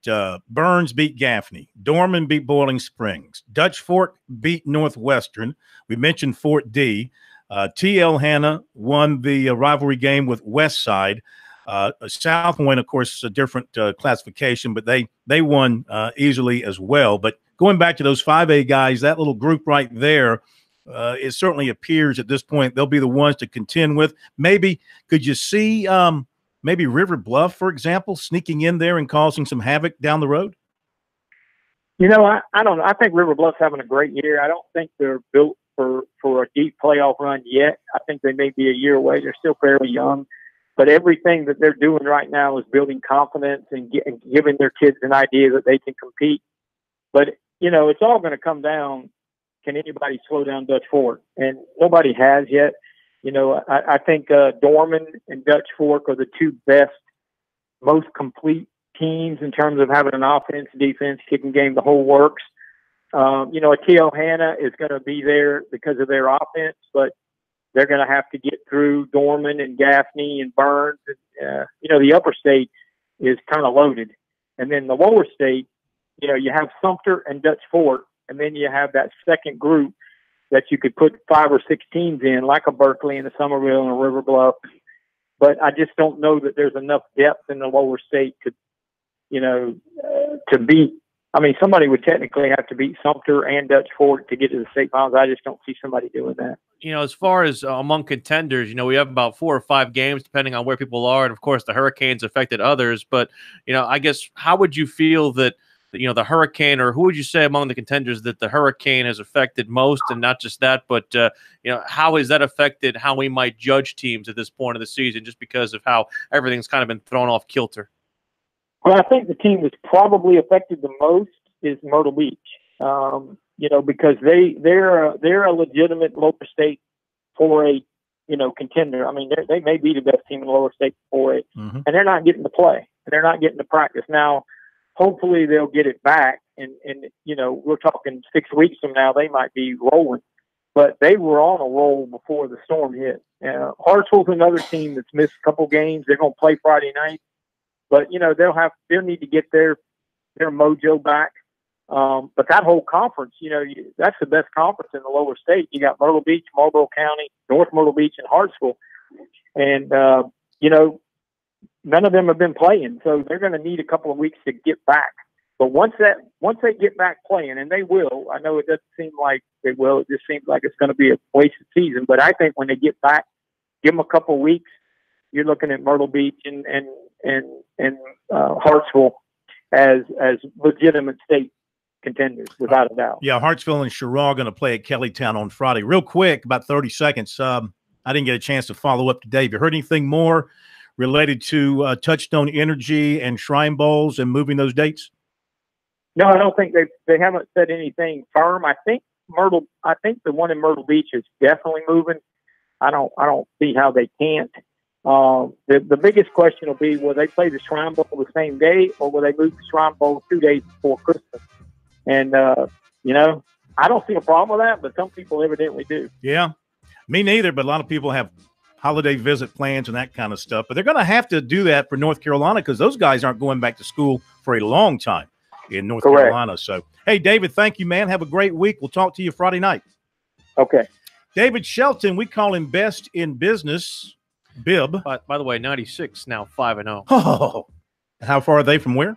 Burns beat Gaffney. Dorman beat Boiling Springs. Dutch Fork beat Northwestern. We mentioned Fort D. T.L. Hanna won the rivalry game with Westside. South Point, of course, is a different classification, but they won easily as well. But going back to those 5A guys, that little group right there, it certainly appears at this point they'll be the ones to contend with. Maybe could you see maybe River Bluff, for example, sneaking in there and causing some havoc down the road? You know, I don't know. I think River Bluff's having a great year. I don't think they're built for a deep playoff run yet. I think they may be a year away. They're still fairly young. But everything that they're doing right now is building confidence and giving their kids an idea that they can compete. But, you know, it's all going to come down, can anybody slow down Dutch Fork? And nobody has yet. You know, I think Dorman and Dutch Fork are the two best, most complete teams in terms of having an offense, defense, kicking game, the whole works. You know, T.L. Hanna is going to be there because of their offense, but they're going to have to get through Dorman and Gaffney and Burns. You know, the upper state is kind of loaded. And then the lower state, you know, you have Sumter and Dutch Fork, and then you have that second group that you could put 5 or 6 teams in, like a Berkeley and a Somerville and a River Bluff. But I just don't know that there's enough depth in the lower state to, you know, to beat. I mean, somebody would technically have to beat Sumter and Dutch Fork to get to the state finals. I just don't see somebody doing that. You know, as far as among contenders, you know, we have about 4 or 5 games depending on where people are. And of course, the Hurricanes affected others. But, you know, I guess how would you feel that, you know, the Hurricane, or who would you say among the contenders that the Hurricane has affected most? And not just that, but, you know, how has that affected how we might judge teams at this point of the season, just because of how everything's kind of been thrown off kilter? Well, I think the team that's probably affected the most is Myrtle Beach. You know, because they're a legitimate lower state 4A, you know, contender. I mean, they may be the best team in the lower state 4A, and they're not getting to play, and they're not getting to practice. Now, hopefully they'll get it back, and you know, we're talking 6 weeks from now, they might be rolling. But they were on a roll before the storm hit. Hartsville's another team that's missed a couple games. They're going to play Friday night, but you know, they'll need to get their mojo back. But that whole conference, you know, that's the best conference in the lower state. You got Myrtle Beach, Marlboro County, North Myrtle Beach, and Hartsville. And, you know, none of them have been playing. So they're going to need a couple of weeks to get back. But once they get back playing, and they will, I know it doesn't seem like they will. It just seems like it's going to be a wasted season. But I think when they get back, give them a couple of weeks, you're looking at Myrtle Beach and Hartsville as legitimate state contenders, without a doubt. Yeah, Hartsville and Sherrall are going to play at Kellytown on Friday. Real quick, about 30 seconds. I didn't get a chance to follow up today. Have you heard anything more related to Touchstone Energy and Shrine Bowls and moving those dates? No, I don't think they haven't said anything firm. I think the one in Myrtle Beach is definitely moving. I don't see how they can't. The biggest question will be, will they play the Shrine Bowl the same day, or will they move the Shrine Bowl 2 days before Christmas? And, you know, I don't see a problem with that, but some people evidently do. Yeah, me neither, but a lot of people have holiday visit plans and that kind of stuff. But they're going to have to do that for North Carolina because those guys aren't going back to school for a long time in North Carolina. So, hey, David, thank you, man. Have a great week. We'll talk to you Friday night. Okay. David Shelton, we call him Best in Business, Bib. By the way, 96 now 5-0. Oh, how far are they from where?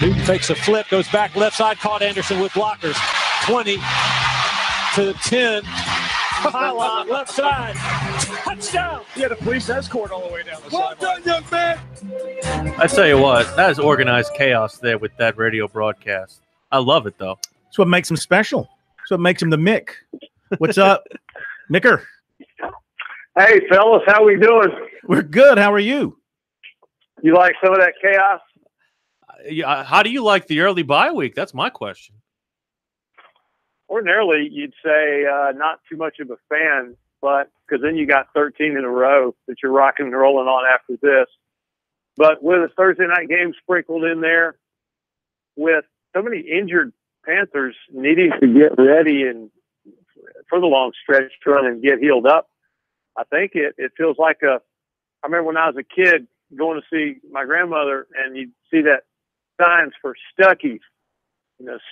Newton fakes a flip, goes back left side, caught Anderson with blockers. 20 to the 10. Pylon, left side. Touchdown. Yeah, the police escort all the way down the sideline. Well done, young man. I tell you what, that is organized chaos there with that radio broadcast. I love it, though. That's what makes him special. That's what makes him the Mick. What's up, Micker? Hey, fellas, how we doing? We're good. How are you? You like some of that chaos? How do you like the early bye week? That's my question. Ordinarily, you'd say not too much of a fan, but because then you got 13 in a row that you're rocking and rolling on after this. But with a Thursday night game sprinkled in there, with so many injured Panthers needing to get ready and for the long stretch run and get healed up, I think it feels like I remember when I was a kid going to see my grandmother, and you'd see that signs for Stuckey's.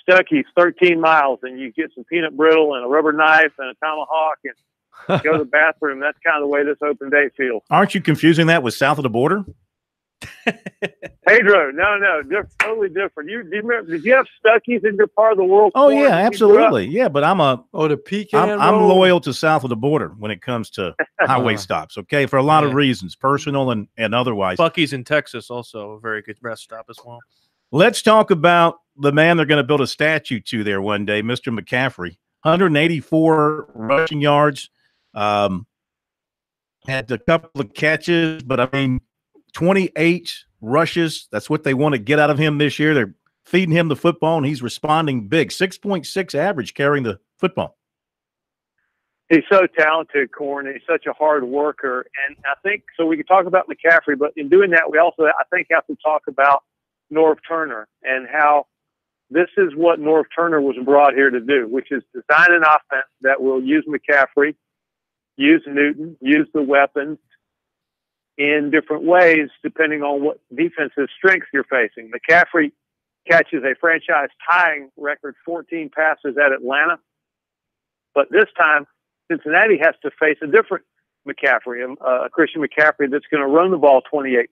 Stuckey's 13 miles, and you get some peanut brittle and a rubber knife and a tomahawk and go to the bathroom. That's kind of the way this open day feels. Aren't you confusing that with south of the border? Pedro, no, totally different. Did you have Stuckey's in your part of the world? Oh yeah, absolutely. Yeah, but the pecan I'm roll? loyal to south of the border when it comes to highway stops. Okay, for a lot of reasons, personal and otherwise. Buc-ee's in Texas also a very good rest stop as well. Let's talk about the man they're going to build a statue to there one day, Mr. McCaffrey. 184 rushing yards, had a couple of catches, but 28 rushes. That's what they want to get out of him this year. They're feeding him the football, and he's responding big. 6.6 average carrying the football. He's so talented, Corn. He's such a hard worker. And I think, so we can talk about McCaffrey, but in doing that, we also, I think, have to talk about Norv Turner and how this is what Norv Turner was brought here to do, which is design an offense that will use McCaffrey, use Newton, use the weapons in different ways depending on what defensive strengths you're facing. McCaffrey catches a franchise-tying record 14 passes at Atlanta, but this time Cincinnati has to face a different McCaffrey, a Christian McCaffrey that's going to run the ball 28 times.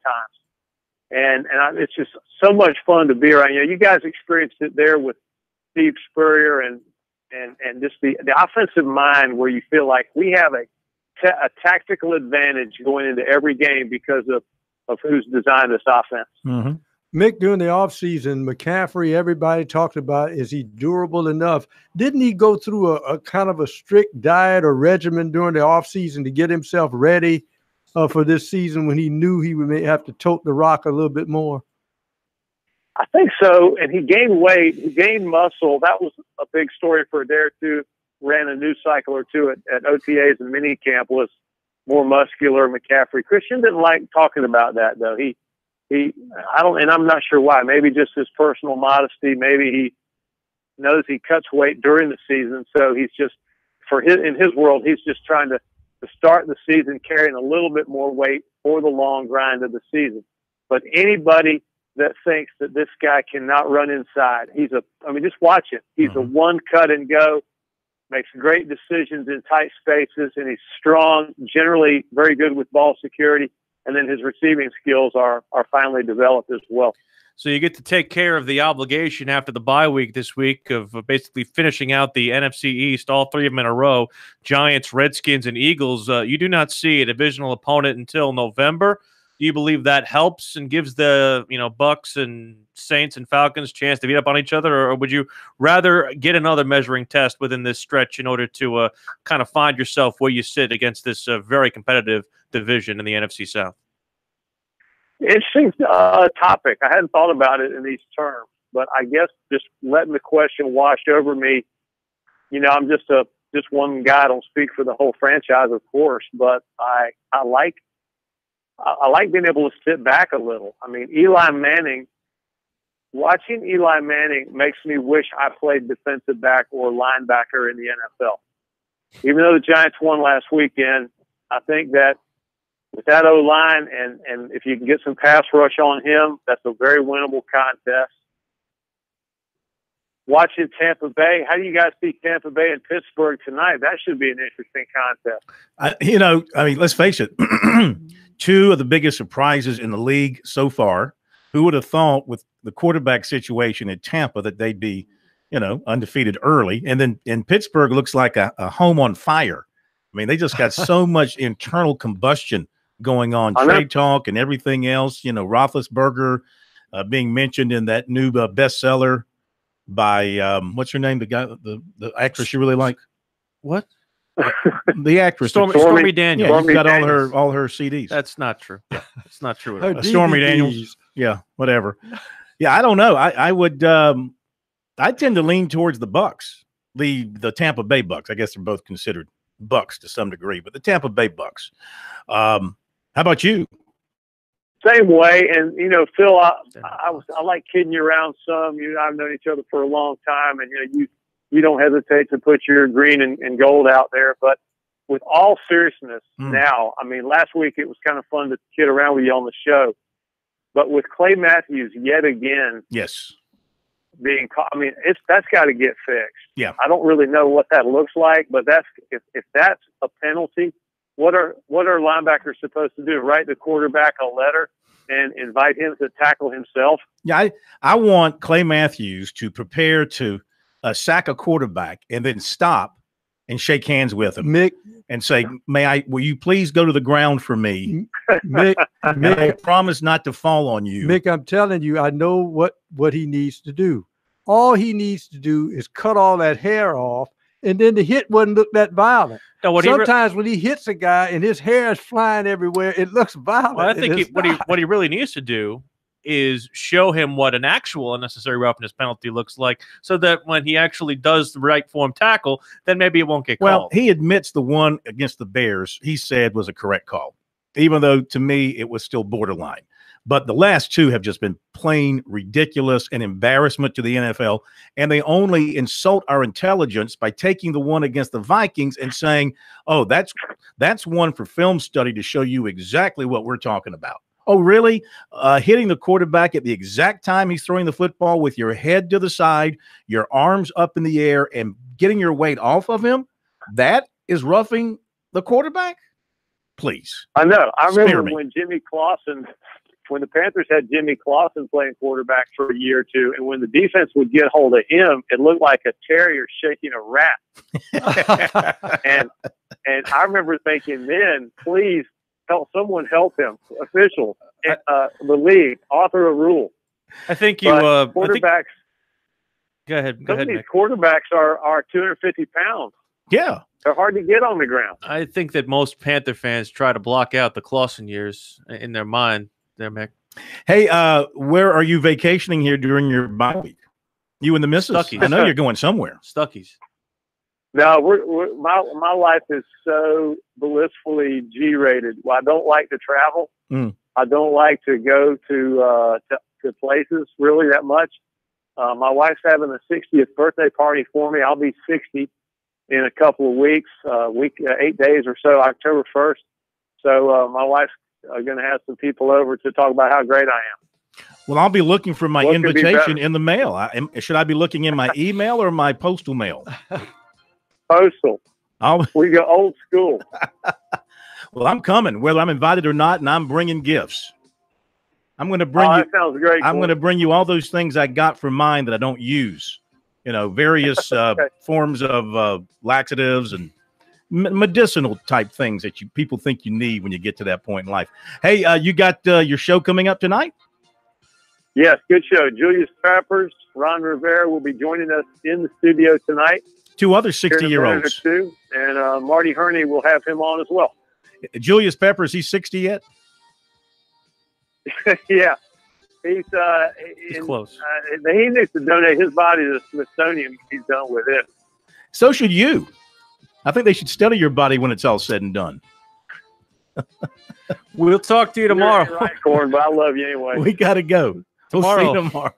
And it's just so much fun to be around. You guys experienced it there with Steve Spurrier and just the offensive mind where you feel like we have a tactical advantage going into every game because of who's designed this offense. Mm-hmm. Mick, during the offseason, McCaffrey, everybody talked about, is he durable enough? Didn't he go through a kind of a strict diet or regimen during the offseason to get himself ready for this season when he knew he would have to tote the rock a little bit more? I think so. And he gained weight, he gained muscle. That was a big story for Adair, too. Ran a news cycle or two at OTAs and minicamp, was more muscular McCaffrey. Christian didn't like talking about that, though. And I'm not sure why. Maybe just his personal modesty. Maybe he knows he cuts weight during the season, so he's just, in his world, he's just trying to start the season carrying a little bit more weight for the long grind of the season. But anybody that thinks that this guy cannot run inside, just watch it. He's a one cut and go, makes great decisions in tight spaces, and he's strong, generally very good with ball security. And then his receiving skills are finally developed as well. So you get to take care of the obligation after the bye week this week of basically finishing out the NFC East, all three of them in a row, Giants, Redskins, and Eagles. You do not see a divisional opponent until November. Do you believe that helps and gives the Bucks and Saints and Falcons a chance to beat up on each other, or would you rather get another measuring test within this stretch in order to kind of find yourself where you sit against this very competitive division in the NFC South? Interesting topic. I hadn't thought about it in these terms, but I guess just letting the question wash over me. I'm just one guy. I don't speak for the whole franchise, of course, but I like being able to sit back a little. Watching Eli Manning makes me wish I played defensive back or linebacker in the NFL. Even though the Giants won last weekend, I think that with that O-line and if you can get some pass rush on him, that's a very winnable contest. Watching Tampa Bay, how do you guys see Tampa Bay and Pittsburgh tonight? That should be an interesting contest. Let's face it, two of the biggest surprises in the league so far. Who would have thought with the quarterback situation in Tampa that they'd be, undefeated early? And then in Pittsburgh looks like a home on fire. I mean, they just got so much internal combustion going on, trade talk and everything else. Roethlisberger being mentioned in that new bestseller by what's her name? The guy, the actress you really like. What? The actress Stormy Daniels. Yeah, you've got all her CDs. That's not true. Yeah, it's not true at all. Stormy Daniels. Yeah, whatever. Yeah, I don't know. I would. I tend to lean towards the Bucks, the Tampa Bay Bucks. I guess they're both considered Bucks to some degree, but the Tampa Bay Bucks. How about you? Same way, and Phil, I like kidding you around some. You and I've known each other for a long time, and you don't hesitate to put your green and gold out there. But with all seriousness, now, I mean, last week it was kind of fun to kid around with you on the show, but with Clay Matthews yet again, yes, being caught, I mean, that's got to get fixed. Yeah, I don't really know what that looks like, but if that's a penalty, what are linebackers supposed to do? Write the quarterback a letter and invite him to tackle himself? Yeah, I want Clay Matthews to prepare to sack a quarterback and then stop and shake hands with him, Mick, and say, will you please go to the ground for me? Mick, I promise not to fall on you. Mick, I'm telling you, I know what he needs to do. All he needs to do is cut all that hair off, and then the hit wouldn't look that violent. No, Sometimes when he hits a guy and his hair is flying everywhere, it looks violent. Well, I think what he really needs to do is show him what an actual unnecessary roughness penalty looks like, so that when he actually does the right form tackle, then maybe it won't get called. Well, he admits the one against the Bears he said was a correct call, even though to me it was still borderline. But the last two have just been plain ridiculous and embarrassment to the NFL, and they only insult our intelligence by taking the one against the Vikings and saying, oh, that's one for film study to show you exactly what we're talking about. Oh, really? Hitting the quarterback at the exact time he's throwing the football with your head to the side, your arms up in the air, and getting your weight off of him? That is roughing the quarterback? Please. I know. I remember when Jimmy Clausen, when the Panthers had Jimmy Clausen playing quarterback for a year or two, and when the defense would get hold of him, it looked like a terrier shaking a rat. and I remember thinking, then, please, someone help him. Officials, the league, author a rule. I think you quarterbacks. Go ahead. Some of these quarterbacks are 250 pounds. Yeah, they're hard to get on the ground. I think that most Panther fans try to block out the Clausen years in their mind. There, Mick. Hey, where are you vacationing here during your bye week? You and the missus? Stuckies. I know you're going somewhere. Stuckies. No, my life is so blissfully G-rated. Well, I don't like to travel. I don't like to go to places really that much. My wife's having a 60th birthday party for me. I'll be 60 in a couple of weeks, 8 days or so, October 1st. So my wife's going to have some people over to talk about how great I am. Well, I'll be looking for my invitation in the mail. Should I be looking in my email or my postal mail? Postal. We go old school. Well, I'm coming, whether I'm invited or not, and I'm bringing gifts. I'm going to bring you. That sounds great. I'm going to bring you all those things I got from mine that I don't use. Various forms of laxatives and medicinal type things that people think you need when you get to that point in life. Hey, you got your show coming up tonight? Yes, good show. Julius Peppers, Ron Rivera will be joining us in the studio tonight. Two other 60-year-olds. And Marty Herney will have him on as well. Julius Peppers, he's 60 yet? Yeah. He's close. He needs to donate his body to the Smithsonian. He's done with it. So should you. I think they should study your body when it's all said and done. We'll talk to you tomorrow. You're right, Corn, but I love you anyway. We got to go. We'll see you tomorrow.